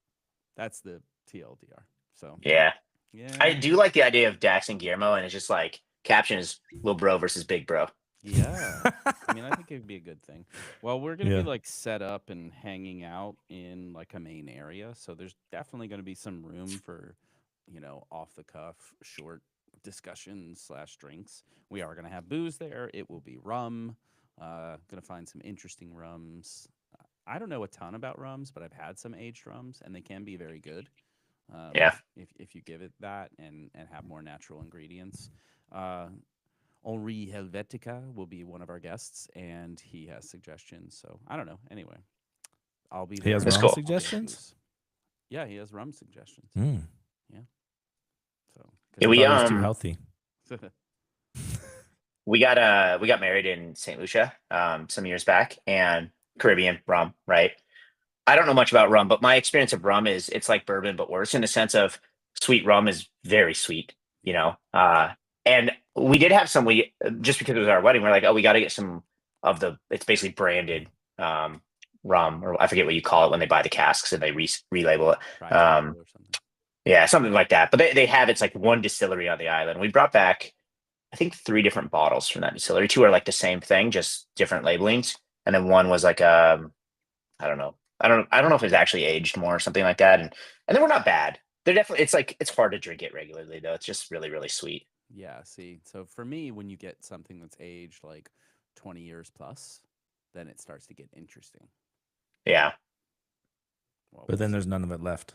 That's the TLDR. So Yeah, yeah. I do like the idea of Dax and Guillermo, and it's just like caption is little bro versus big bro. Yeah. I mean, I think it'd be a good thing. Well, we're going to Yeah. be like set up and hanging out in like a main area. So there's definitely going to be some room for, off the cuff, short discussions / drinks. We are going to have booze there. It will be rum. Going to find some interesting rums. I don't know a ton about rums, but I've had some aged rums and they can be very good. Yeah. If you give it that and have more natural ingredients. Henri Helvetica will be one of our guests, and he has suggestions. So I don't know. Anyway, I'll be there. He has That's rum cool. suggestions. Yeah, he has rum suggestions. Mm. So Yeah, we, Thought it was too um, healthy. We got married in St. Lucia some years back, and Caribbean rum, right? I don't know much about rum, but my experience of rum is it's like bourbon but worse in the sense of sweet rum is very sweet, you know. And we did have some just because it was our wedding, we're like, oh, we got to get some of it's basically branded rum, or I forget what you call it when they buy the casks and they relabel it. or something. Yeah, something like that. But they have it's like one distillery on the island. We brought back, I think, 3 different bottles from that distillery. 2 are like the same thing, just different labelings, and then one was like I don't know. I don't know if it's actually aged more or something like that. And they were not bad. They're definitely it's hard to drink it regularly though. It's just really, really sweet. Yeah. See, so for me, when you get something that's aged like 20 years plus, then it starts to get interesting. Yeah. Well, But then there's none of it left.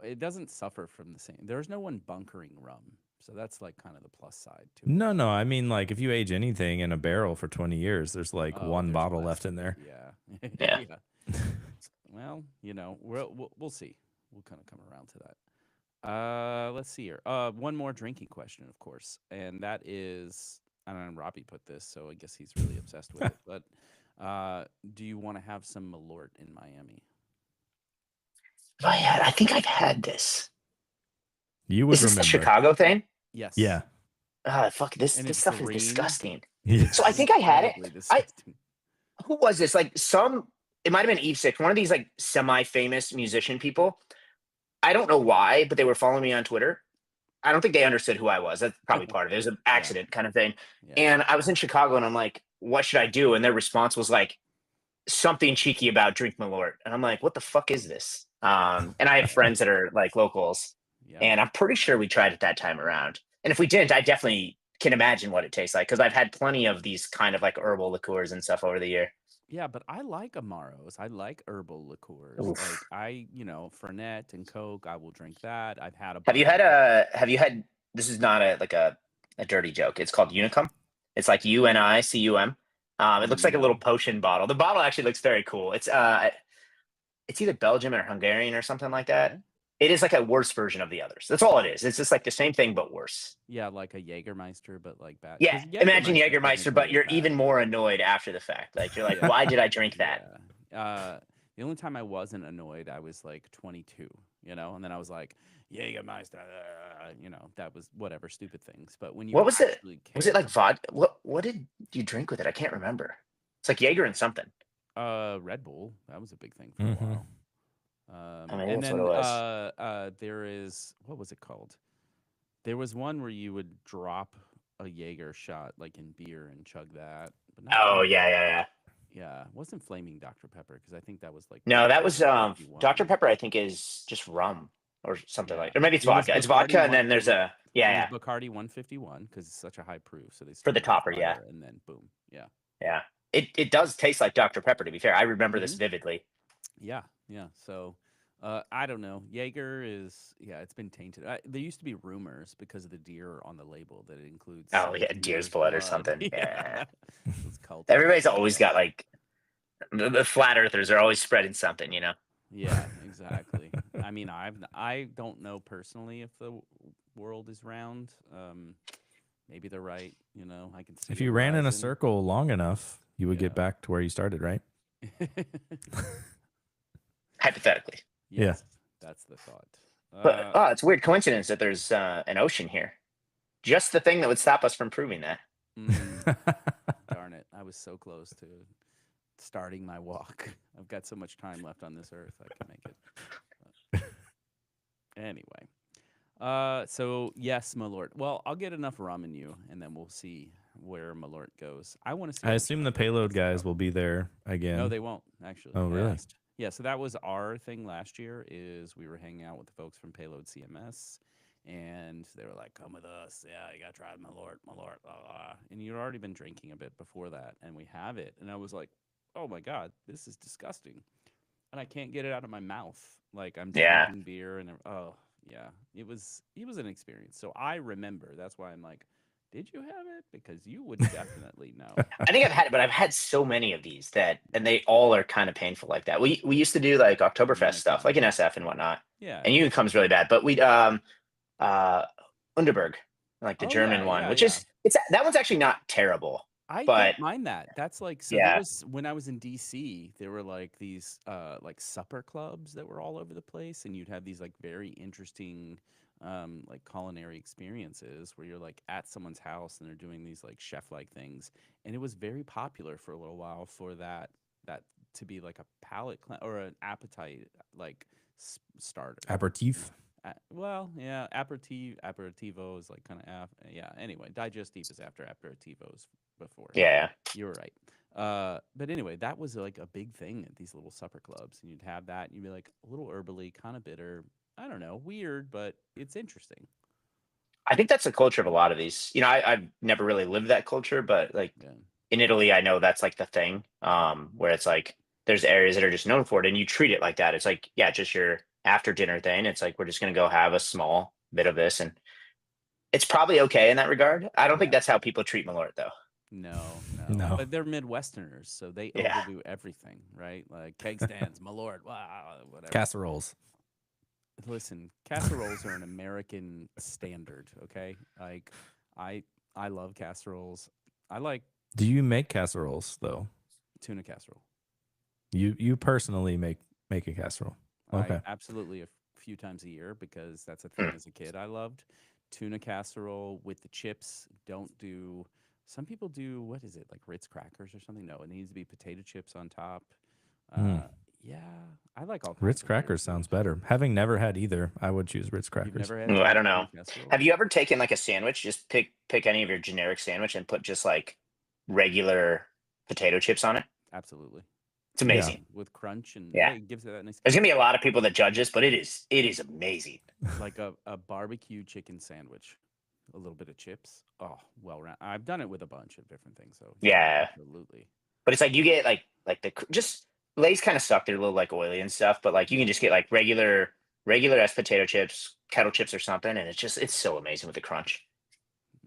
it doesn't suffer from the same. There's no one bunkering rum, so that's like kind of the plus side to it. No. I mean, like if you age anything in a barrel for 20 years, there's like Oh, one there's bottle less left in of there. it. Yeah. Well, we'll see. We'll kind of come around to that. Let's see here. One more drinking question, of course, and that is, I don't know, Robbie put this, so I guess he's really obsessed with it. But do you want to have some Malort in Miami? I think I've had this. You would Is this remember. the Chicago thing? Yes. Yeah. Fuck, this And it's stuff green. is disgusting. Yeah. So I think I had it. Incredibly disgusting. Who was this? Like it might have been Eve 6, one of these like semi-famous musician people. I don't know why, but they were following me on Twitter. I don't think they understood who I was. That's probably part of it. It was an accident kind of thing. Yeah. And I was in Chicago and I'm like, what should I do? And their response was like something cheeky about Drink Malort. And I'm like, what the fuck is this? And I have friends that are like locals. Yeah. And I'm pretty sure we tried it that time around. And if we didn't, I definitely can imagine what it tastes like because I've had plenty of these kind of like herbal liqueurs and stuff over the year. Yeah, but I like Amaros. I like herbal liqueurs. Oof. Like Fernet and Coke, I will drink that. I've had a Have you bunch had of have you had this is not a dirty joke. It's called Unicum. It's like UNICUM. It looks like a little No. potion bottle. The bottle actually looks very cool. It's either Belgium or Hungarian or something like that. Okay. It is like a worse version of the others. That's all it is. It's just like the same thing but worse. Yeah, like a Jägermeister, but like bad. Yeah, 'Cause imagine Jägermeister, technically but is you're bad. even more annoyed after the fact. Like you're like, Yeah. why did I drink that? Yeah. The only time I wasn't annoyed, I was like 22, and then I was like, Jägermeister, that was whatever, stupid things. But when you What was it? actually Was it like care, vodka? What did you drink with it? I can't remember. It's like Jaeger and something. Red Bull, that was a big thing for a Mhm. while. I mean, And that's then what it was. there is, what was it called? There was one where you would drop a Jaeger shot like in beer and chug that. But not Oh Flaming- yeah. Yeah, it wasn't Flaming Dr. Pepper because I think that was like No, that was 51. Dr. Pepper. I think is just rum or something Yeah. like, or maybe it's It was vodka. It's Bacardi vodka, and then there's a It yeah was Bacardi 151 because it's such a high proof, so they for the started with topper. Yeah, fire and then boom. Yeah. yeah. It does taste like Dr. Pepper. To be fair, I remember this Mhm. vividly. Yeah. So I don't know. Jaeger is, it's been tainted. There used to be rumors because of the deer on the label that it includes Oh yeah, deer's blood or something. Yeah, Those cultists. everybody's always got like the flat earthers are always spreading something. Yeah, exactly. I mean, I don't know personally if the world is round. Maybe they're right. I can see If it you ran in a rising. circle long enough, you would Yeah. get back to where you started, right? Hypothetically, Yes, that's the thought. but it's a weird coincidence that there's an ocean here. Just the thing that would stop us from proving that. Darn it. I was so close to starting my walk. I've got so much time left on this earth. I can make it. Anyway. So yes, Malort. Well, I'll get enough rum in you, and then we'll see where Malort goes. I want to see. I assume the payload guys will be there again. No, they won't actually. Oh, really? Yeah. So that was our thing last year. Is we were hanging out with the folks from Payload CMS, and they were like, "Come with us. Yeah, you gotta try Malort, blah, blah." And you'd already been drinking a bit before that, and we have it. And I was like, "Oh my god, this is disgusting," and I can't get it out of my mouth. Like I'm drinking beer, and it was an experience. So I remember. That's why I'm like, did you have it? Because you would definitely know. I think I've had it, but I've had so many of these and they all are kind of painful like that. We used to do like Oktoberfest stuff, like in SF and whatnot. Yeah. And Unicum's really bad, but we'd Underberg, like the German one, which is that one's actually not terrible. I but don't mind that. That's like Yeah. There was when I was in DC, there were like these like supper clubs that were all over the place, and you'd have these like very interesting like culinary experiences where you're like at someone's house and they're doing these like chef like things, and it was very popular for a little while for that to be like a palate or an appetite like starter. Aperitif. Well, yeah, aperitivo is like kind of Anyway, digestif is after aperitivos before. Yeah, you were right. But anyway, that was like a big thing at these little supper clubs, and you'd have that, and you'd be like a little herbally, kind of bitter. I don't know, weird, but it's interesting. I think that's the culture of a lot of these. I've never really lived that culture, but like in Italy, I know that's like the thing. Where it's like there's areas that are just known for it, and you treat it like that. It's like just your after dinner thing. It's like we're just gonna go have a small bit of this, and it's probably okay in that regard. I don't think that's how people treat Malort though. No. But they're Midwesterners, so they overdo everything, right? Like keg stands, Malort, whatever. Casseroles. Listen, casseroles are an American standard, okay? Like I love casseroles. Do you make casseroles though? Tuna casserole. You personally make a casserole? Okay. Absolutely, a few times a year because that's a thing as a kid I loved. Tuna casserole with the chips. Don't do. Some people do, what is it, like Ritz crackers or something? No, it needs to be potato chips on top. Yeah, I like all kinds Ritz of weird crackers food. sounds better. Having never had either, I would choose Ritz You've crackers. never had Ooh, I don't know. California casserole? Have you ever taken like a sandwich? Just pick any of your generic sandwich and put just like regular potato chips on it. Absolutely. It's amazing. With crunch and Yeah. it gives it that nice There's gonna be a kick. lot of people that judge this, but it is amazing. Like a barbecue chicken sandwich, a little bit of chips. Oh, well round. I've done it with a bunch of different things, so Yeah. absolutely. But it's like you get like the just Lay's kind of suck. They're a little like oily and stuff, but like you can just get like regular ass potato chips, kettle chips or something, and it's so amazing with the crunch.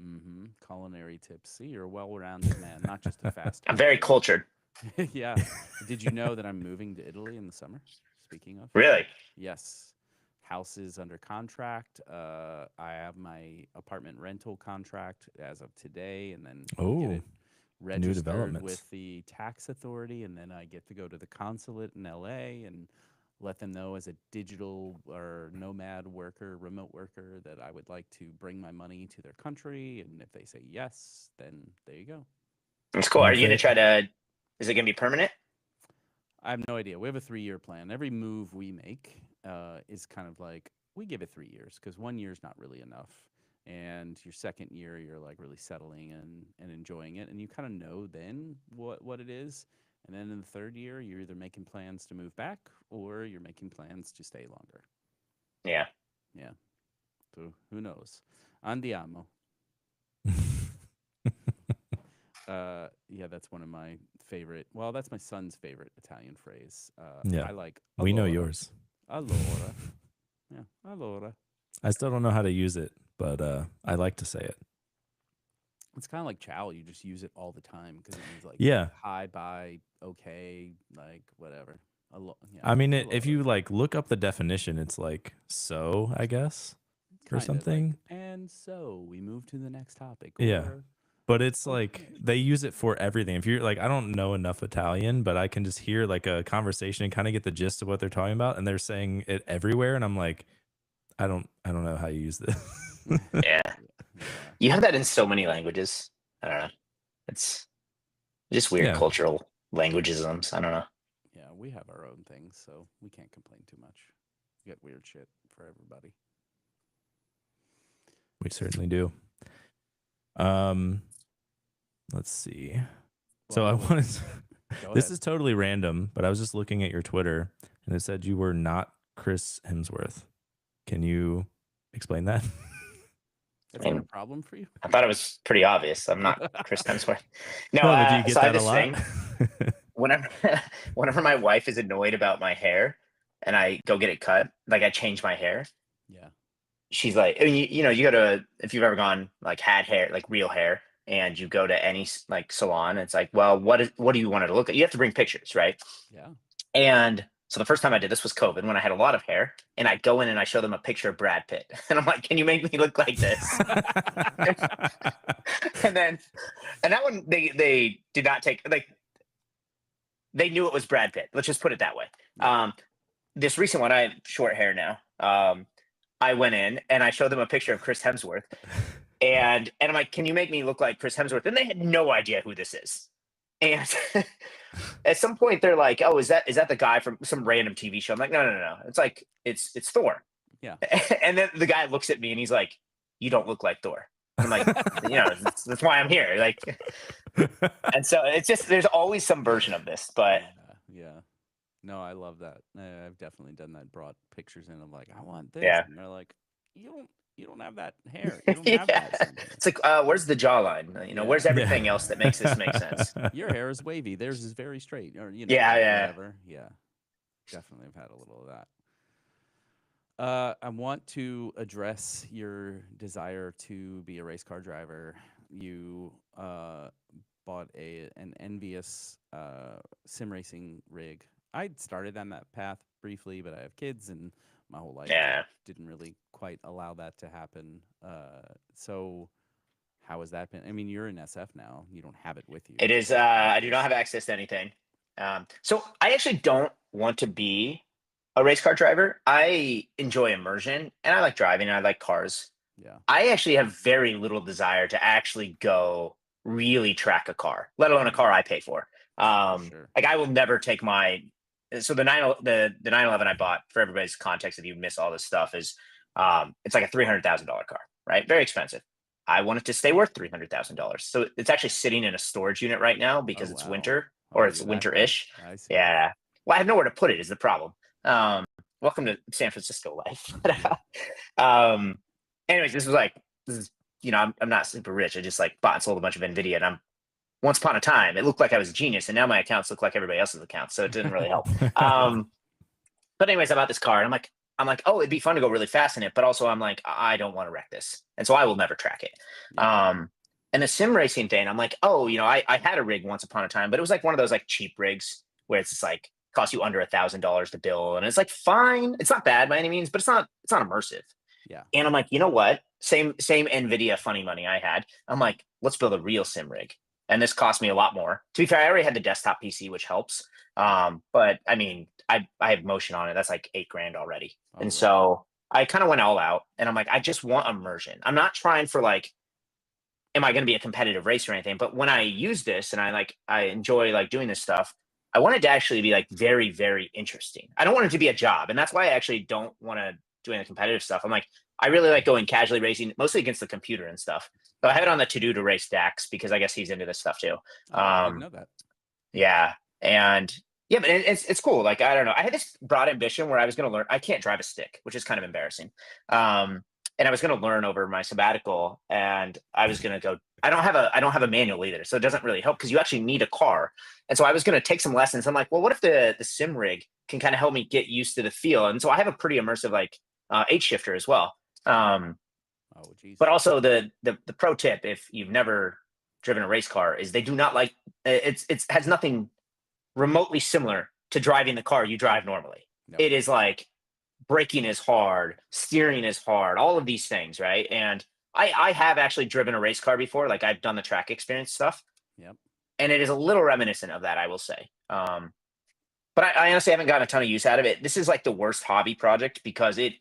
Mm-hmm. Culinary tips. See, you're a well-rounded man, not just a fast. I'm very cultured. Yeah. Did you know that I'm moving to Italy in the summer? Speaking of. Really? Yes. House is under contract. I have my apartment rental contract as of today, and then we get Oh, it registered developments. with the tax authority, and then I get to go to the consulate in LA and let them know as a digital or nomad worker, remote worker, that I would like to bring my money to their country. And if they say yes, then there you go. It's cool. Are you gonna Okay. try to? Is it gonna be permanent? I have no idea. We have a 3-year plan. Every move we make is kind of like we give it 3 years because 1 year is not really enough. And your second year, you're like really settling and enjoying it, and you kind of know then what it is. And then in the third year, you're either making plans to move back or you're making plans to stay longer. Yeah. Yeah. So who knows? Andiamo. Yeah, that's one of my favorite. Well, that's my son's favorite Italian phrase. Yeah. I like. We know allora. yours. Allora. Yeah, allora. I still don't know how to use it, but I like to say it. It's kind of like ciao. You just use it all the time because it means like Yeah. hi, bye, okay, like whatever. Yeah, I mean, if allora. you like look up the definition, it's like so, I guess, or Kind of like, something. and so we move to the next topic. Yeah. Or, But it's Oh, like finish. they use it for everything. If you're like, I don't know enough Italian, but I can just hear like a conversation and kind of get the gist of what they're talking about, and they're saying it everywhere, and I'm like, I don't know how you use this. Yeah. Yeah. You have that in so many languages. I don't know. It's just weird Yeah. cultural languagisms. I don't know. Yeah, we have our own things, so we can't complain too much. We get weird shit for everybody. We certainly do. Let's see. So I Well, wanted Go this ahead. is totally random, but I was just looking at your Twitter and it said you were not Chris Hemsworth. Can you explain that? That's not a And problem for you. I thought it was pretty obvious. I'm not Chris Hemsworth. No, but do you get so I have that a this lot? thing whenever my wife is annoyed about my hair and I go get it cut, like I change my hair. Yeah. She's like, I mean, you know, you go to, if you've ever gone like had hair, like real hair, and you go to any like salon, it's like, well, what do you want it to look like? You have to bring pictures, right? Yeah. And so the first time I did this was COVID when I had a lot of hair, and I go in and I show them a picture of Brad Pitt, and I'm like, "Can you make me look like this?" and that one they did not take, like, they knew it was Brad Pitt. Let's just put it that way. This recent one, I have short hair now. I went in and I showed them a picture of Chris Hemsworth, and I'm like, "Can you make me look like Chris Hemsworth?" And they had no idea who this is. And at some point, they're like, "Oh, is that the guy from some random TV show?" I'm like, "No. It's like it's Thor." Yeah. And then the guy looks at me and he's like, "You don't look like Thor." I'm like, "You know, that's why I'm here." Like, and so it's just there's always some version of this, but Yeah. No, I love that. I've definitely done that. Brought pictures in. I'm like, I want this, yeah. and they're like, you don't have that hair. You don't have Yeah. that. It's like, where's the jawline? You know, where's everything else that makes this make sense? Your hair is wavy. Theirs is very straight. Or Yeah. whatever. Yeah. Definitely have had a little of that. I want to address your desire to be a race car driver. You bought an envious sim racing rig. I started on that path briefly, but I have kids and my whole life didn't really quite allow that to happen. So how has that been? I mean, you're in SF now. You don't have it with you. It is. I do not have access to anything. So I actually don't want to be a race car driver. I enjoy immersion and I like driving and I like cars. Yeah. I actually have very little desire to actually go really track a car, let alone a car I pay for. Sure. Like I will never take my so the 911 I bought, for everybody's context, if you miss all this stuff, is it's like a $300,000 car, right? Very expensive. I want it to stay worth $300,000. So it's actually sitting in a storage unit right now because Oh, it's wow. winter, Oh, or it's you're that guy. winter-ish. I see. Yeah. Well, I have nowhere to put it is the problem. Welcome to San Francisco life. Anyways, this is, I'm not super rich. I just like bought and sold a bunch of NVIDIA, and once upon a time, it looked like I was a genius, and now my accounts look like everybody else's accounts, so it didn't really help. But anyways, I bought this car, and I'm like, oh, it'd be fun to go really fast in it, but also I'm like, I don't want to wreck this, and so I will never track it. Yeah. And the sim racing thing, I'm like, oh, I had a rig once upon a time, but it was like one of those like cheap rigs where it's just like costs you under $1,000 to build, and it's like fine, it's not bad by any means, but it's not immersive. Yeah. And I'm like, you know what? Same NVIDIA funny money I had. I'm like, let's build a real sim rig. And this cost me a lot more. To be fair, I already had the desktop PC, which helps. But I mean, I have motion on it. That's like $8,000 already. Oh, and so I kind of went all out, and I'm like, I just want immersion. I'm not trying for like, am I going to be a competitive racer or anything? But when I use this and I enjoy like doing this stuff, I want it to actually be like very, very interesting. I don't want it to be a job. And that's why I actually don't want to do any competitive stuff. I'm like, I really like going casually racing, mostly against the computer and stuff. So I have it on the to-do to race Dax because I guess he's into this stuff too. I didn't know that. Yeah. And yeah, but it's cool. Like, I don't know. I had this broad ambition where I was going to learn. I can't drive a stick, which is kind of embarrassing. And I was going to learn over my sabbatical, and I was going to go. I don't have a manual either, so it doesn't really help because you actually need a car. And so I was going to take some lessons. I'm like, well, what if the sim rig can kind of help me get used to the feel? And so I have a pretty immersive like H shifter as well. Oh, geez. But also the pro tip, if you've never driven a race car, is they do not like it has nothing remotely similar to driving the car you drive normally. No. It is like braking is hard, steering is hard, all of these things, right? And I have actually driven a race car before, like I've done the track experience stuff. Yep. And it is a little reminiscent of that, I will say. But I honestly haven't gotten a ton of use out of it. This is like the worst hobby project because it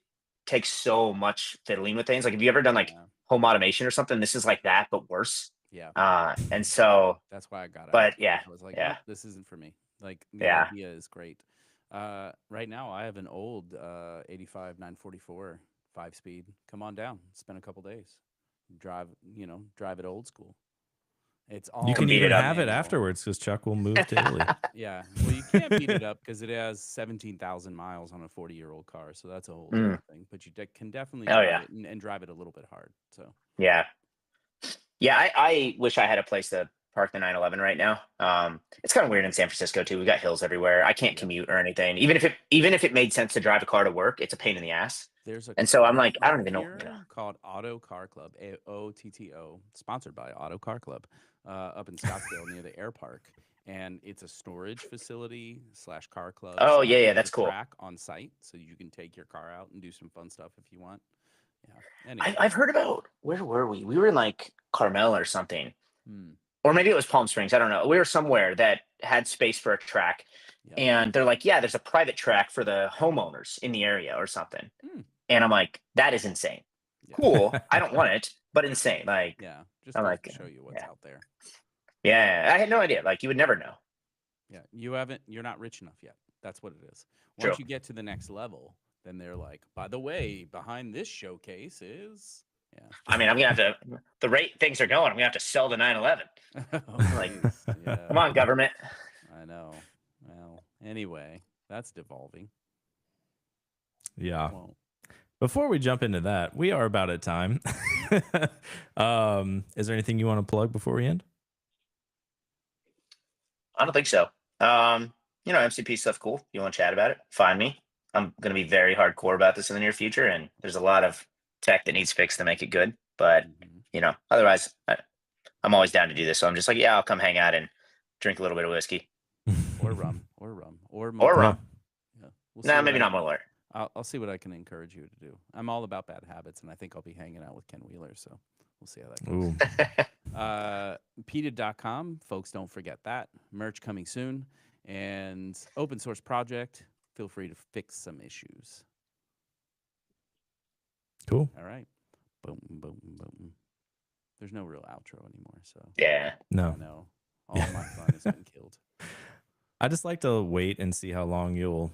takes so much fiddling with things. Like, have you ever done like home automation or something? This is like that, but worse. Yeah. And so that's why I got it. But yeah, I was like, yeah. nope, this isn't for me. Like, the Yeah. idea is great. Right now, I have an old 85 944 5-speed. Come on down, spend a couple days, drive it old school. It's all You can beat even it up, have it manual. afterwards because Chuck will move to Italy. Yeah, well, you can't beat it up because it has 17,000 miles on a 40-year-old car, so that's a whole different thing. But you can definitely Oh, drive yeah. it and drive it a little bit hard. So Yeah. I wish I had a place to park the 911 right now. It's kind of weird in San Francisco too. We've got hills everywhere. I can't commute or anything. Even if it made sense to drive a car to work, it's a pain in the ass. there's a And so I'm car like, I club don't even know. here called Auto Car Club, AOTTO, sponsored by Auto Car Club, up in Scottsdale near the air park, and it's a storage facility / car club. Oh, / yeah, that's cool. Track on site, so you can take your car out and do some fun stuff if you want. Yeah. Anyway. I've heard about, where were we? We were in like Carmel or something. Hmm. Or maybe it was Palm Springs. I don't know. We were somewhere that had space for a track. Yep. And they're like, yeah, there's a private track for the homeowners in the area or something. And I'm like, that is insane. Yeah. Cool. I don't want it, but insane. Like, Yeah, just I'm goes like, to show you what's out there. Yeah, I had no idea. Like, you would never know. Yeah, you're not rich enough yet. That's what it is. True. Once you get to the next level, then they're like, by the way, behind this showcase is. Yeah. I mean, I'm gonna have to. The rate things are going, I'm gonna have to sell the 911. Like, yeah. Come on, government. I know. Well, anyway, that's devolving. Yeah. Well, Before we jump into that, we are about at time. Is there anything you want to plug before we end? I don't think so. MCP stuff cool. You want to chat about it? Find me. I'm gonna be very hardcore about this in the near future, and there's a lot of tech that needs fixed to make it good. But otherwise, I'm always down to do this. So I'm just like, yeah, I'll come hang out and drink a little bit of whiskey or rum, or rum. Yeah. Nah, maybe not more. I'll see what I can encourage you to do. I'm all about bad habits, and I think I'll be hanging out with Ken Wheeler, so we'll see how that goes. Peated.com, folks, don't forget that. Merch coming soon. And open source project, feel free to fix some issues. Cool. All right. Boom, boom, boom. There's no real outro anymore, so. Yeah. No. I know. All my fun has been killed. I just like to wait and see how long you'll